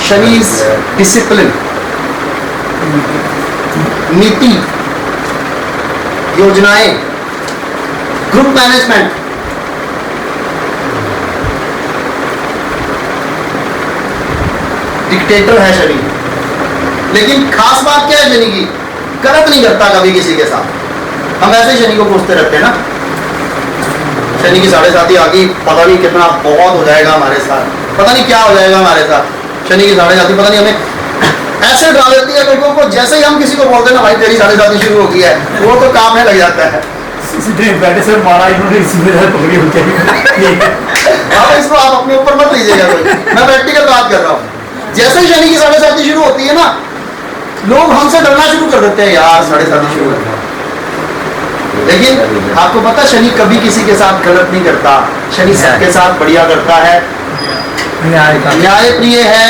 शनि इज डिसिप्लिन, नीति, योजनाएं, ग्रुप मैनेजमेंट। डिक्टेटर है शनि। लेकिन खास बात क्या है शनि की? गलत नहीं करता कभी किसी के साथ। हम ऐसे शनि को पूछते रहते हैं ना, शनि की 7.5 आ गई, पता नहीं कितना बहुत हो जाएगा हमारे साथ, पता नहीं क्या हो जाएगा हमारे साथ। शनि की 7.5 पता नहीं हमें ऐसे डरा देती है लोगों को, जैसे ही हम किसी को बोलते हैं ना भाई तेरी 7.5 शुरू हो गई है, वो तो काम में लग जाता है। अब इसको आप अपने ऊपर मत लीजिएगा कोई, मैं प्रैक्टिकल बात कर रहा हूँ। जैसे ही शनि की 7.5 शुरू होती है ना, लोग हमसे डरना शुरू कर देते हैं, यार 7.5 शुरू हो गया। लेकिन आपको पता शनि कभी किसी के साथ गलत नहीं करता, शनि सबके साथ बढ़िया करता है, न्याय प्रिय है,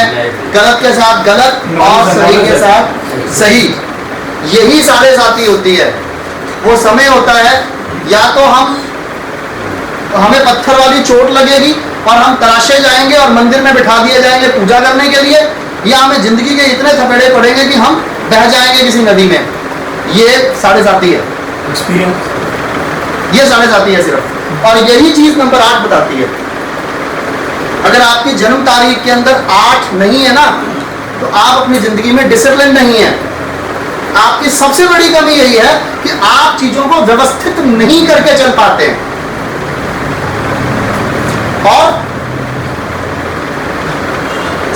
गलत के साथ गलत और सही के साथ सही। यही 7.5 होती है। वो समय होता है या तो हमें पत्थर वाली चोट लगेगी और हम तराशे जाएंगे और मंदिर में बिठा दिए जाएंगे पूजा करने के लिए, या हमें जिंदगी के इतने थपेड़े पड़ेंगे कि हम बह जाएंगे किसी नदी में। ये 7.5 है। ये साढ़े जाती है सिर्फ। और यही चीज नंबर 8 बताती है। अगर आपकी जन्म तारीख के अंदर 8 नहीं है ना, तो आप अपनी जिंदगी में डिसिप्लिन नहीं है। आपकी सबसे बड़ी कमी यही है कि आप चीजों को व्यवस्थित नहीं करके चल पाते हैं। और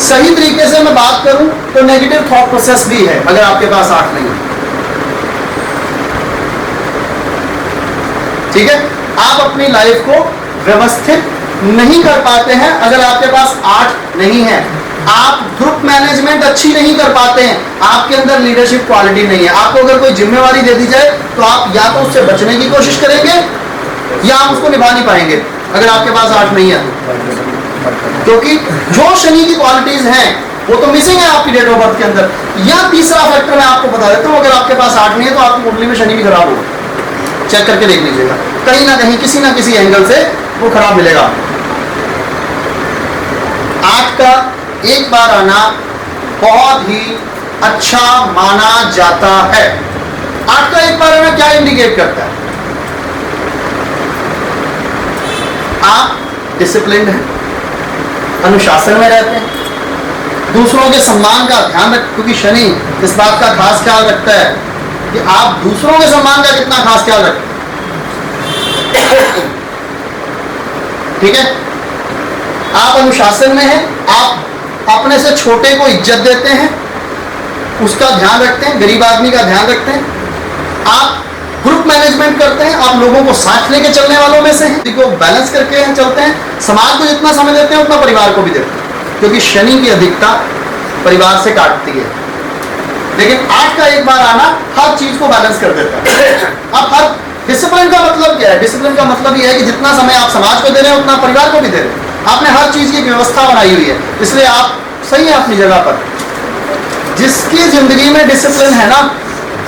सही तरीके से मैं बात करूं तो नेगेटिव थॉट प्रोसेस भी है अगर आपके पास 8 नहीं है। ठीक है, आप अपनी लाइफ को व्यवस्थित नहीं कर पाते हैं अगर आपके पास 8 नहीं है। आप ग्रुप मैनेजमेंट अच्छी नहीं कर पाते हैं, आपके अंदर लीडरशिप क्वालिटी नहीं है। आपको अगर कोई जिम्मेवारी दे दी जाए तो आप या तो उससे बचने की कोशिश करेंगे या आप उसको निभा नहीं पाएंगे अगर आपके पास 8 नहीं है। क्योंकि जो शनि की क्वालिटीज हैं वो तो मिसिंग है आपकी डेट ऑफ बर्थ के अंदर। या तीसरा फैक्टर मैं आपको बता देता हूं, अगर आपके पास 8 नहीं है तो आपकी कुंडली में शनि भी खराब होगा। चेक करके देख लीजिएगा, कहीं ना कहीं किसी ना किसी एंगल से वो खराब मिलेगा। 8 का एक बार आना बहुत ही अच्छा माना जाता है। 8 का एक बार आना क्या इंडिकेट करता है? आप डिसिप्लिन्ड हैं, अनुशासन में रहते हैं, दूसरों के सम्मान का ध्यान रख, क्योंकि शनि इस बात का खास ख्याल रखता है कि आप दूसरों के सम्मान का कितना खास ख्याल रखते हैं। ठीक है, आप अनुशासन में हैं, आप अपने से छोटे को इज्जत देते हैं, उसका ध्यान रखते हैं, गरीब आदमी का ध्यान रखते हैं, आप ग्रुप मैनेजमेंट करते हैं, आप लोगों को साथ लेके चलने वालों में से हैं, को बैलेंस करके चलते हैं, समाज को जितना समय देते हैं उतना परिवार को भी देते हैं, क्योंकि शनि की अधिकता परिवार से काटती है। लेकिन 8 का एक बार आना हर चीज को बैलेंस कर देता है। अब हर डिसिप्लिन का मतलब क्या है? डिसिप्लिन का मतलब यह है कि जितना समय आप समाज को दे रहे हैं उतना परिवार को भी दे रहे हैं। आपने हर चीज की व्यवस्था बनाई हुई है, इसलिए आप सही है अपनी जगह पर। जिसकी जिंदगी में डिसिप्लिन है ना,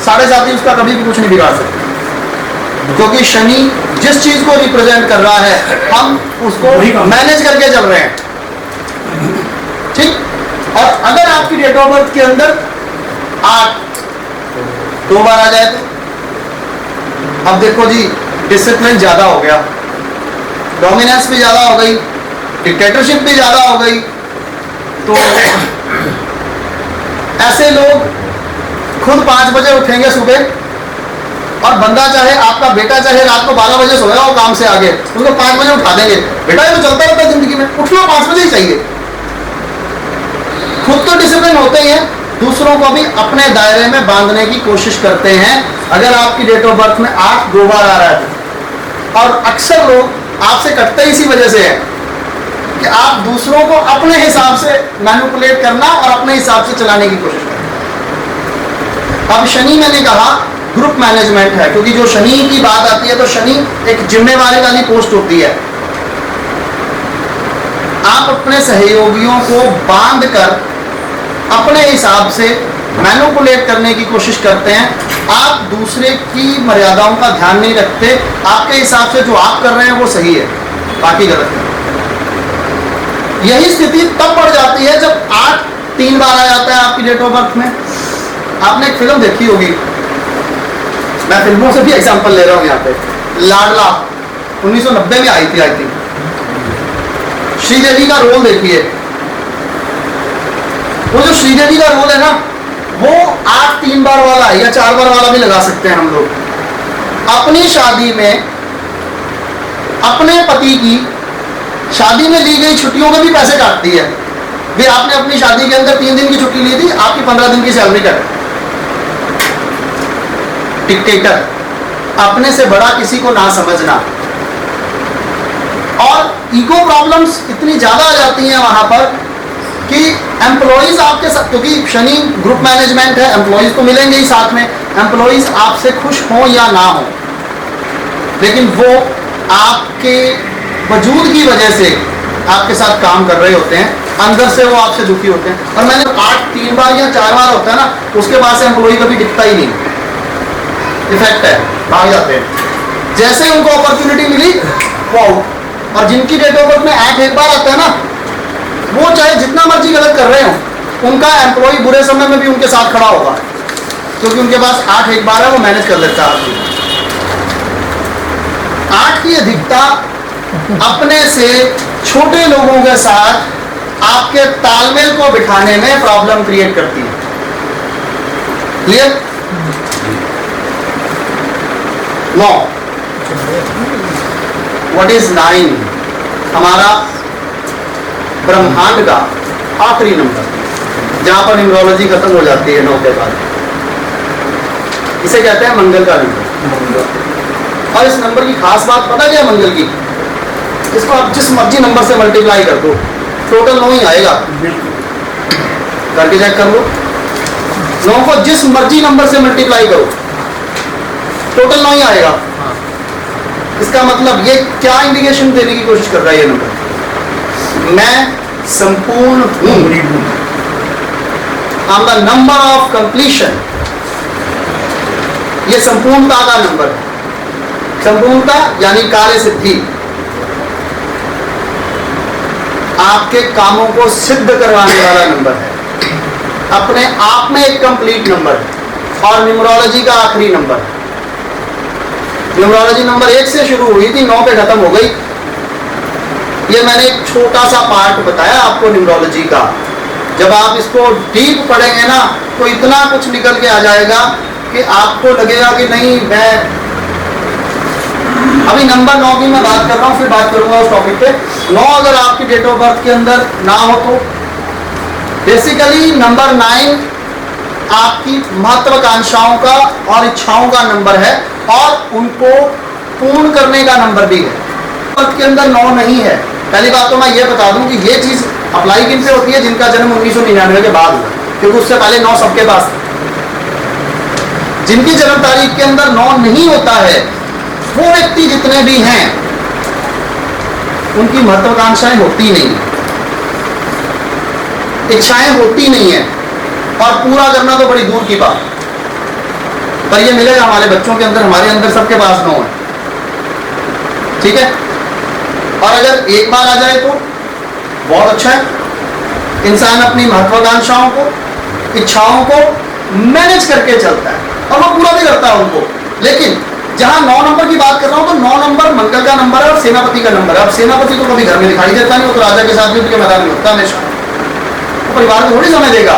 साढ़े साथी उसका कभी भी कुछ नहीं बिगाड़ सकते, क्योंकि शनि जिस चीज को रिप्रेजेंट कर रहा है हम उसको मैनेज करके चल रहे हैं। ठीक, और अगर आपकी डेट ऑफ बर्थ के अंदर 8 2 बार आ जाए तो अब देखो जी, डिसिप्लिन ज्यादा हो गया, डोमिनेंस भी ज्यादा हो गई, डिक्टेटरशिप भी ज्यादा हो गई। तो ऐसे लोग खुद 5 बजे उठेंगे सुबह, और बंदा चाहे आपका बेटा चाहे रात को 12 बजे सोया हो काम से आगे, उसको 5 बजे उठा देंगे। बेटा ये तो चलता रहता है जिंदगी में, उठना 5 बजे ही चाहिए। खुद तो डिसिप्लिन होते ही हैं, दूसरों को भी अपने दायरे में बांधने की कोशिश करते हैं। अगर आपकी डेट ऑफ बर्थ में 8 2 बार आ रहा है, और अक्सर लोग आपसे कटते इसी वजह से है कि आप दूसरों को अपने हिसाब से मैनिपुलेट करना और अपने हिसाब से चलाने की कोशिश करना। अब शनि मैंने कहा ग्रुप मैनेजमेंट है, क्योंकि जो शनि की बात आती है तो शनि एक जिम्मेवारी वाली पोस्ट होती है। आप अपने सहयोगियों को बांध कर अपने हिसाब से मैनिपुलेट करने की कोशिश करते हैं। आप दूसरे की मर्यादाओं का ध्यान नहीं रखते, आपके हिसाब से जो आप कर रहे हैं वो सही है, बाकी गलत है। यही स्थिति तब बढ़ जाती है जब 8 3 बार आ जाता है आपकी डेट ऑफ बर्थ में। आपने एक फिल्म देखी होगी, मैं फिल्मों से भी एग्जांपल ले रहा हूं यहाँ पे, लाडला 1990 में आई थी। श्रीदेवी का रोल देखिए, वो जो श्रीदेवी का रोल है ना, वो 8 3 बार वाला है या 4 बार वाला भी लगा सकते हैं हम लोग। अपनी शादी में अपने पति की शादी में ली गई छुट्टियों में भी पैसे काटती है। भी आपने अपनी शादी के अंदर 3 दिन की छुट्टी ली थी, आपकी 15 दिन की सैलरी कटे। डिक्टेटर, अपने से बड़ा किसी को ना समझना, और ईगो प्रॉब्लम्स इतनी ज्यादा आ जाती हैं वहां पर कि एम्प्लॉइज आपके साथ, क्योंकि शनि ग्रुप मैनेजमेंट है, एम्प्लॉइज तो मिलेंगे ही साथ में, एम्प्लॉइज आपसे खुश हो या ना हो, लेकिन वो आपके वजूद की वजह से आपके साथ काम कर रहे होते हैं, अंदर से वो आपसे दुखी होते हैं। और मैंने 8 3 बार या 4 बार होता है ना, उसके बाद से एम्प्लॉय कभी दिखता ही नहीं, इफेक्ट है, भाग जाते हैं। जैसे उनको अपॉर्चुनिटी मिली वो आउट। और जिनकी डेट ऑफ बर्थ में 8 एक बार आता है ना, वो चाहे जितना मर्जी गलत कर रहे हो, उनका एम्प्लॉय बुरे समय में भी उनके साथ खड़ा होगा, क्योंकि उनके पास 8 एक बार है, वो मैनेज कर लेता है। 8 की अधिकता अपने से छोटे लोगों के साथ आपके तालमेल को बिठाने में प्रॉब्लम क्रिएट करती है। क्लियर? 9, what is 9? हमारा ब्रह्मांड का आखिरी नंबर, जहां पर न्यूमरोलॉजी खत्म हो जाती है 9 के बाद। इसे कहते हैं मंगल का नंबर। और इस नंबर की खास बात पता क्या है मंगल की? इसको आप जिस मर्जी नंबर से मल्टीप्लाई कर दो, टोटल 9 ही आएगा। करके चेक कर लो, 9 को जिस मर्जी नंबर से मल्टीप्लाई करो, टोटल 9 ही आएगा। इसका मतलब ये क्या इंडिकेशन देने की कोशिश कर रहा है ये नंबर? मैं संपूर्ण हूं। I am the number of completion. ये संपूर्णता का नंबर है। संपूर्णता यानी कार्य सिद्धि, आपके कामों को सिद्ध करवाने वाला नंबर है। अपने आप में एक कंप्लीट नंबर है और न्यूमरोलॉजी का आखिरी नंबर है। न्यूमरोलॉजी नंबर 1 से शुरू हुई थी, 9 पे खत्म हो गई। ये मैंने एक छोटा सा पार्ट बताया आपको न्यूमरोलॉजी का। जब आप इसको डीप पढ़ेंगे ना तो इतना कुछ निकल के आ जाएगा कि आपको लगेगा कि नहीं, मैं अभी नंबर 9 की मैं बात कर रहा हूं, फिर बात करूंगा उस टॉपिक पे। 9 अगर आपकी डेट ऑफ बर्थ के अंदर ना हो तो बेसिकली नंबर 9 आपकी महत्वाकांक्षाओं का और इच्छाओं का नंबर है और उनको पूर्ण करने का नंबर भी है। बर्थ के अंदर 9 नहीं है। पहली बात तो मैं ये बता दूं कि ये चीज अप्लाई किन पे होती है? जिनका जन्म 1999 के बाद हुआ, क्योंकि उससे पहले 9 सबके पास था। जिनकी जन्म तारीख के अंदर 9 नहीं होता है, वो व्यक्ति जितने भी हैं उनकी महत्वाकांक्षाएं होती नहीं, इच्छाएं होती नहीं है, और पूरा करना तो बड़ी दूर की बात। पर ये मिलेगा हमारे बच्चों के अंदर, हमारे अंदर सबके पास 9 है। ठीक है? और अगर एक बार आ जाए तो बहुत अच्छा है। इंसान अपनी महत्वाकांक्षाओं को, इच्छाओं को मैनेज करके चलता है और वो पूरा भी करता है उनको। लेकिन जहां 9 नंबर की बात कर रहा हूं तो 9 नंबर मंगल का नंबर है और सेनापति का नंबर है। अब सेनापति तो कभी घर में दिखाई देता नहीं, वो तो राजा के साथ भी उनके मैदान में होता हमेशा, तो परिवार को थोड़ी समय देगा।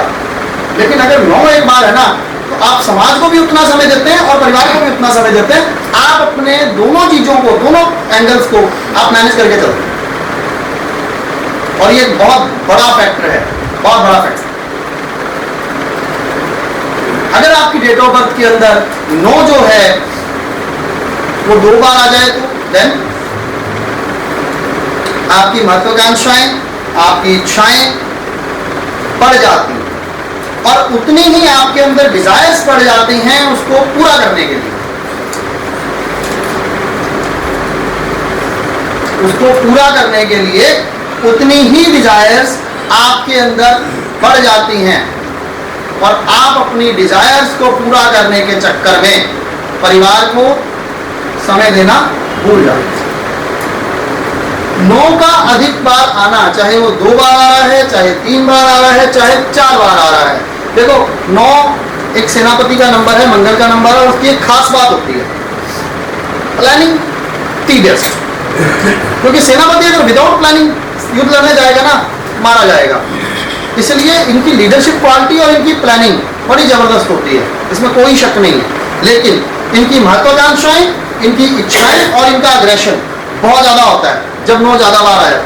लेकिन अगर 9 एक बार है ना तो आप समाज को भी उतना समय देते हैं और परिवार को भी उतना समय देते हैं। आप अपने दोनों चीजों को, दोनों एंगल्स को आप मैनेज करके चलते हैं और ये बहुत बड़ा फैक्टर है, बहुत बड़ा फैक्टर। अगर आपकी डेट ऑफ बर्थ के अंदर 9 जो है वो 2 बार आ जाए तो देन आपकी महत्वाकांक्षाएं, आपकी इच्छाएं बढ़ जाती हैं और उतनी ही आपके अंदर डिजायर्स बढ़ जाती हैं उसको पूरा करने के लिए। उसको पूरा करने के लिए उतनी ही डिजायर्स आपके अंदर बढ़ जाती हैं और आप अपनी डिजायर्स को पूरा करने के चक्कर में परिवार को समय देना भूल जाते हैं। 9 का अधिक बार आना, चाहे वो 2 बार आ रहा है, चाहे 3 बार आ रहा है, चाहे 4 बार आ रहा है। देखो 9 एक सेनापति का नंबर है, मंगल का नंबर है। उसकी एक खास बात होती है, प्लानिंग टीडियस। क्योंकि सेनापति अगर विदाउट प्लानिंग युद्ध लड़ने जाएगा ना, मारा जाएगा। इसलिए इनकी लीडरशिप क्वालिटी और इनकी प्लानिंग बड़ी जबरदस्त होती है, इसमें कोई शक नहीं है। लेकिन इनकी महत्वाकांक्षाएं, इनकी इच्छाएं और इनका अग्रेशन बहुत ज्यादा होता है जब 9 ज्यादा बार आया।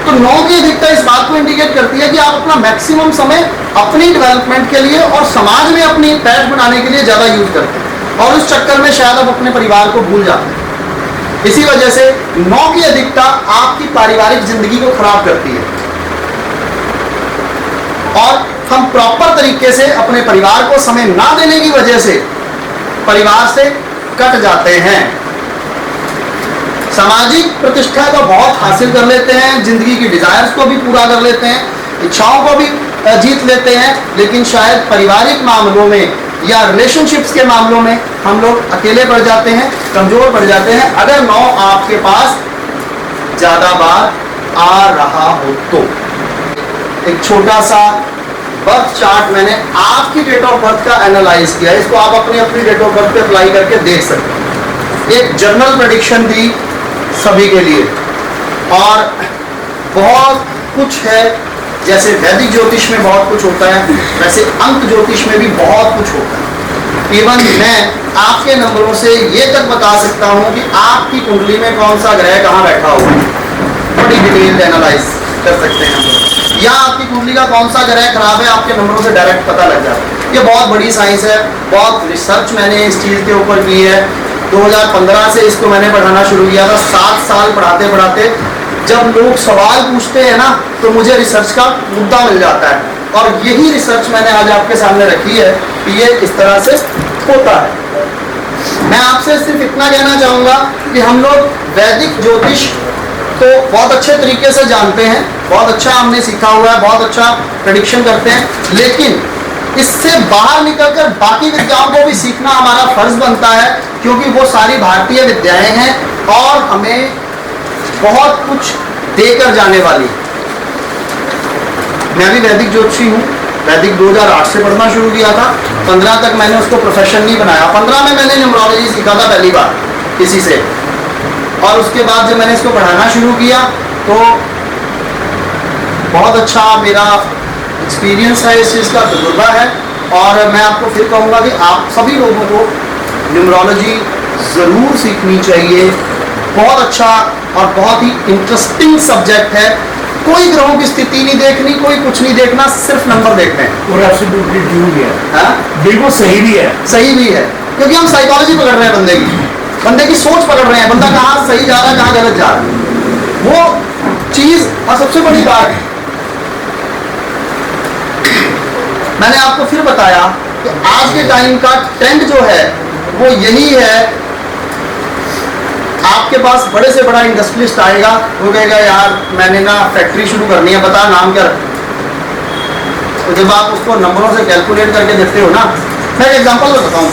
तो 9 की अधिकता इस बात को इंडिकेट करती है कि आप अपना मैक्सिमम समय अपनी डेवलपमेंट के लिए और समाज में अपनी पैठ बनाने के लिए ज्यादा यूज करते हैं और उस चक्कर में शायद आप अपने परिवार को भूल जाते हैं। इसी वजह से 9 की अधिकता आपकी पारिवारिक जिंदगी को खराब करती है और हम प्रॉपर तरीके से अपने परिवार को समय ना देने की वजह से परिवार से कट जाते हैं। सामाजिक प्रतिष्ठा को बहुत हासिल कर लेते हैं, जिंदगी की डिजायर्स को भी पूरा कर लेते हैं, इच्छाओं को भी जीत लेते हैं, लेकिन शायद पारिवारिक मामलों में या रिलेशनशिप्स के मामलों में हम लोग अकेले पड़ जाते हैं, कमजोर पड़ जाते हैं। अगर 9 आपके पास ज्यादा बार आ रहा हो तो एक छोटा सा बर्थ चार्ट मैंने आपकी डेट ऑफ बर्थ का एनालाइज किया है, इसको आप अपनी डेट ऑफ बर्थ पे अप्लाई करके देख सकते हैं। एक जनरल प्रेडिक्शन दी सभी के लिए, और बहुत कुछ है। जैसे वैदिक ज्योतिष में बहुत कुछ होता है, वैसे अंक ज्योतिष में भी बहुत कुछ होता है। इवन मैं आपके नंबरों से ये तक बता सकता हूँ कि आपकी कुंडली में कौन सा ग्रह कहाँ बैठा हुआ है, बड़ी डिटेल एनालाइज कर सकते हैं हम लोग। या आपकी कुंडली का कौन सा ग्रह खराब है, आपके नंबरों से डायरेक्ट पता लग जाता है। ये बहुत बड़ी साइंस है, बहुत रिसर्च मैंने इस चीज़ के ऊपर की है। 2015 से इसको मैंने पढ़ाना शुरू किया था। 7 साल पढ़ाते पढ़ाते जब लोग सवाल पूछते हैं ना, तो मुझे रिसर्च का मुद्दा मिल जाता है, और यही रिसर्च मैंने आज आपके सामने रखी है कि ये इस तरह से होता है। मैं आपसे सिर्फ इतना कहना चाहूँगा कि हम लोग वैदिक ज्योतिष तो बहुत अच्छे तरीके से जानते हैं, बहुत अच्छा हमने सीखा हुआ है, बहुत अच्छा प्रेडिक्शन करते हैं, लेकिन इससे बाहर निकलकर बाकी विद्याओं को भी सीखना हमारा फर्ज बनता है, क्योंकि वो सारी भारतीय विद्याएं हैं और हमें बहुत कुछ देकर जाने वाली। मैं भी वैदिक ज्योतिषी हूँ, वैदिक 2008 से पढ़ना शुरू किया था। 15 तक मैंने उसको प्रोफेशन नहीं बनाया। 15 में मैंने न्यूमरोलॉजी सीखा था पहली बार किसी से, और उसके बाद जब मैंने इसको पढ़ाना शुरू किया तो बहुत अच्छा मेरा एक्सपीरियंस है, इस चीज़ का तजुर्बा है। और मैं आपको फिर कहूँगा कि आप सभी लोगों को न्यूमरोलॉजी ज़रूर सीखनी चाहिए। बहुत अच्छा और बहुत ही इंटरेस्टिंग सब्जेक्ट है। कोई ग्रहों की स्थिति नहीं देखनी, कोई कुछ नहीं देखना, सिर्फ नंबर देखने हैं। और एब्सोल्युटली ट्रू भी है, हाँ? बिल्कुल सही भी है। सही भी है, क्योंकि हम साइकोलॉजी पकड़ रहे हैं बंदे की सोच पकड़ रहे हैं, बंदा कहाँ सही जा रहा है, कहाँ गलत जा रहा है, वो चीज। और सबसे बड़ी बात मैंने आपको फिर बताया कि आज के टाइम का ट्रेंड जो है वो यही है। आपके पास बड़े से बड़ा इंडस्ट्रियलिस्ट आएगा, वो कहेगा यार मैंने ना फैक्ट्री शुरू करनी है, बता नाम क्या रखूं। तो जब आप उसको नंबरों से कैलकुलेट करके देते हो ना, मैं एक एग्जांपल बताता हूँ।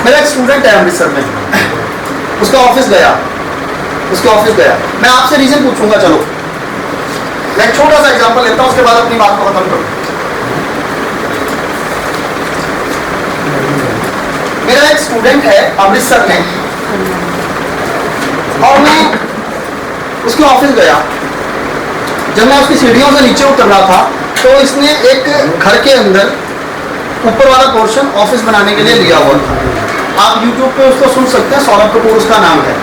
मेरा एक स्टूडेंट है अमृतसर में, उसका ऑफिस गया, मैं आपसे रीजन पूछूंगा। चलो मैं एक छोटा सा एग्जांपल लेता हूँ, उसके बाद अपनी बात को खत्म करूँ। मेरा एक स्टूडेंट है अमृतसर में, और मैं उसके ऑफिस गया। जब मैं उसकी सीढ़ियों से नीचे उतर रहा था तो इसने एक घर के अंदर ऊपर वाला पोर्शन ऑफिस बनाने के लिए लिया हुआ था। आप YouTube पे उसको सुन सकते हैं, सौरभ कपूर उसका नाम है।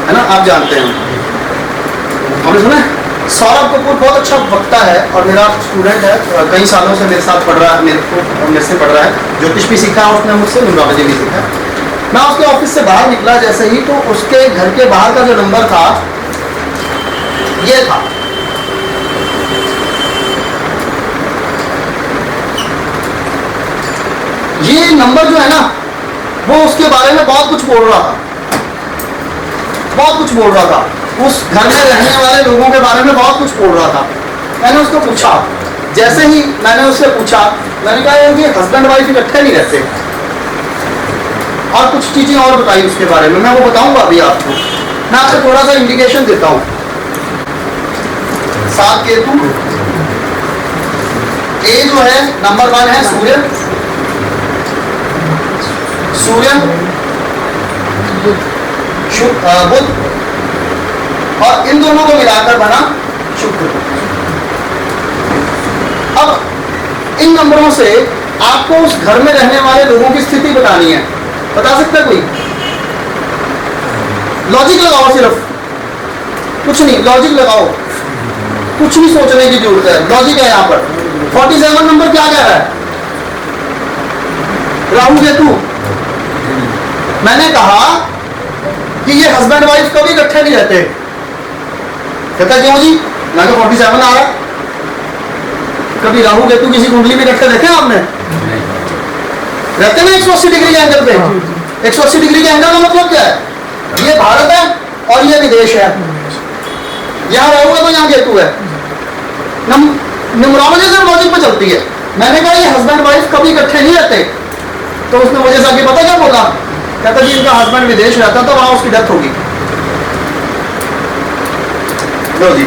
है ना, आप जानते हैं, हमने सुना है। सौरभ कपूर बहुत अच्छा वक्ता है और मेरा स्टूडेंट है, कई सालों से मेरे साथ पढ़ रहा है, मेरे से पढ़ रहा है। ज्योतिष भी सीखा है उसने मुझसे, न्यूमरोलॉजी भी सीखा है। मैं उसके ऑफिस से बाहर निकला जैसे ही, तो उसके घर के बाहर का जो नंबर था ये था। ये नंबर जो है ना, वो उसके बारे में बहुत कुछ बोल रहा था, उस घर में रहने वाले लोगों के बारे में बहुत कुछ बोल रहा था। मैंने उसको पूछा, जैसे ही मैंने उससे पूछा, मैंने कहा ये हस्बैंड वाइफ इकट्ठे नहीं रहते, और कुछ चीजें और बताई उसके बारे में, मैं वो बताऊंगा अभी आपको। मैं आपको थोड़ा सा इंडिकेशन देता हूं। 7 केतु, ए जो है नंबर 1 है सूर्य, बुध, और इन दोनों को मिलाकर बना शुक्र। अब इन नंबरों से आपको उस घर में रहने वाले लोगों की स्थिति बतानी है। बता सकता है कोई? लॉजिक लगाओ, सिर्फ कुछ नहीं, लॉजिक लगाओ, कुछ नहीं सोचने की जरूरत है, लॉजिक है यहाँ पर। 47 नंबर क्या कह रहा है? राहु केतु। मैंने कहा कि ये हस्बैंड वाइफ कभी इकट्ठे नहीं रहते। कहता क्यों जी? मैं तो 47 आ रहा। कभी राहु केतु किसी कुंडली में इकट्ठे देखे आपने? रहते ना 180 डिग्री के एंगल पे। 180 डिग्री के एंगल का मतलब क्या है? ये भारत है और ये विदेश है। यहाँ राहु है तो यहाँ केतु है। न्यूमरोलॉजी से लॉजिक पे चलती है। मैंने कहा ये हस्बैंड वाइफ कभी इकट्ठे नहीं रहते, तो उसने मुझे जाके पता क्या बोला? कहता जी इनका हस्बैंड विदेश रहता तो वहां उसकी डेथ होगी। लो जी,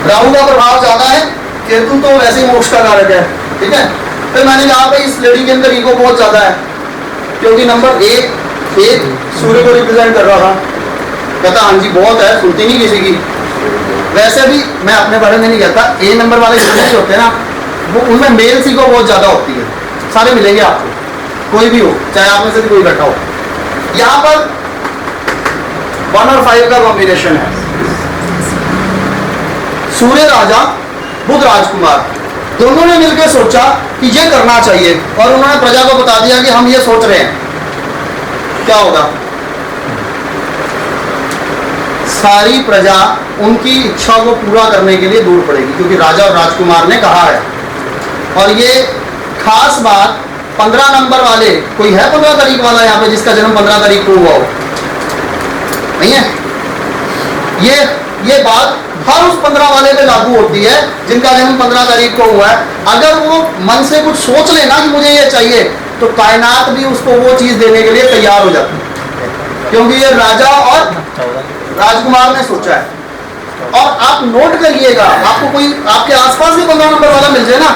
राहु का प्रभाव ज्यादा है, केतु तो वैसे ही मोक्ष का कारक है, ठीक है। फिर मैंने कहा भाई इस लेडी के अंदर ईगो बहुत ज्यादा है, क्योंकि नंबर एक सूर्य को रिप्रेजेंट कर रहा था। कहता हाँ जी बहुत है, सुनती नहीं किसी की। वैसे भी मैं अपने बारे में नहीं कहता, ए नंबर वाले जितने भी होते हैं ना, वो उनमें मेल सी को बहुत ज़्यादा होती है। सारे मिलेंगे आपको, कोई भी हो, चाहे आप में से भी कोई बैठा हो। यहाँ पर 1 और 5 का कॉम्बिनेशन है। सूर्य राजा, बुध राजकुमार, दोनों ने मिलकर सोचा कि ये करना चाहिए, और उन्होंने प्रजा को बता दिया कि हम ये सोच रहे हैं। क्या होगा? सारी प्रजा उनकी इच्छा को पूरा करने के लिए दूर पड़ेगी, क्योंकि राजा और राजकुमार ने कहा है। और ये खास बात 15 नंबर वाले, कोई है 15 तारीख वाला यहाँ पे जिसका जन्म 15 तारीख को हुआ हो? नहीं है? ये बात हर उस 15 वाले पे लागू होती है जिनका जन्म 15 तारीख को हुआ है। अगर वो मन से कुछ सोच लेना कि मुझे ये चाहिए, तो कायनात भी उसको वो चीज देने के लिए तैयार हो जाती है, क्योंकि ये राजा और राजकुमार ने सोचा है। और आप नोट करिएगा, आपको कोई आपके आसपास भी 15 नंबर वाला मिल जाए ना,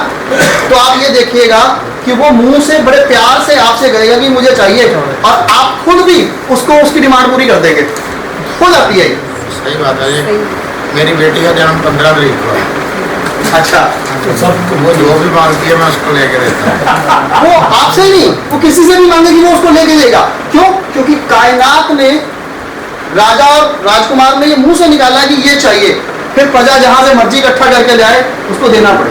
तो आप ये देखिएगा कि वो मुंह से बड़े प्यार से आपसे कहेगा कि मुझे चाहिए, और आप खुद भी उसको उसकी डिमांड पूरी कर देंगे। हो जाती है। सही बात है ये। मेरी बेटी का जन्म 15 तारीख को है। अच्छा, सब वो जो भी मांगती है मैं उसको लेके देता हूँ। वो आपसे नहीं, वो किसी से भी मांगेगी, वो उसको लेके देगा। क्यों? क्योंकि कायनात ने, राजा और राजकुमार ने ये मुंह से निकाला है कि ये चाहिए, फिर प्रजा जहां से मर्जी इकट्ठा करके जाए उसको देना पड़े,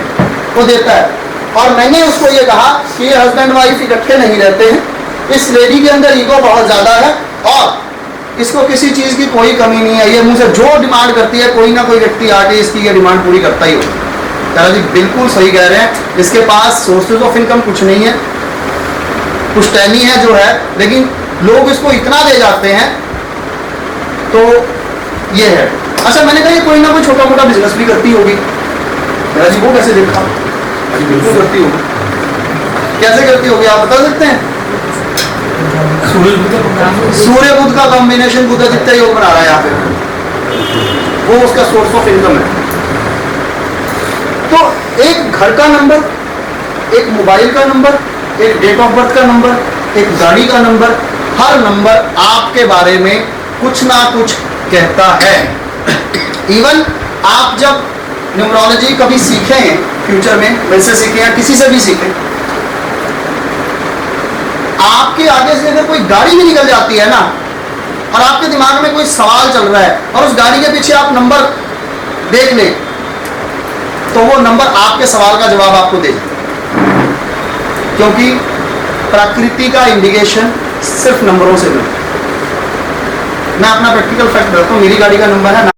वो देता है। और मैंने उसको ये कहा कि ये हस्बैंड वाइफ इकट्ठे नहीं रहते हैं, इस लेडी के अंदर ईगो बहुत ज्यादा है, और इसको किसी चीज की कोई कमी नहीं है। ये मुझे जो डिमांड करती है, कोई ना कोई व्यक्ति आके इसकी ये डिमांड पूरी करता ही होगा। दादाजी बिल्कुल सही कह रहे हैं। इसके पास सोर्सेज ऑफ इनकम कुछ नहीं है, पुश्तैनी है जो है, लेकिन लोग इसको इतना दे जाते हैं, तो ये है। अच्छा, मैंने कहा ये कोई ना कोई छोटा मोटा बिजनेस भी करती होगी। दादाजी वो कैसे देखा? बिल्कुल करती होगी। कैसे करती होगी आप बता सकते हैं? सूर्य बुध का कॉम्बिनेशन बुधादित्य योग बना रहा है यहाँ पे, वो उसका सोर्स ऑफ इनकम है। तो एक घर का नंबर, एक मोबाइल का नंबर, एक डेट ऑफ बर्थ का नंबर, एक गाड़ी का नंबर, हर नंबर आपके बारे में कुछ ना कुछ कहता है। इवन आप जब न्यूमरोलॉजी कभी सीखें फ्यूचर में, वैसे सीखें या किसी से भी सीखें, आपके आगे से अगर कोई गाड़ी भी निकल जाती है ना, और आपके दिमाग में कोई सवाल चल रहा है, और उस गाड़ी के पीछे आप नंबर देख लें, तो वो नंबर आपके सवाल का जवाब आपको दे, क्योंकि प्रकृति का इंडिकेशन सिर्फ नंबरों से मिलता है। मैं अपना प्रैक्टिकल फैक्ट बताता हूँ। मेरी गाड़ी का नंबर है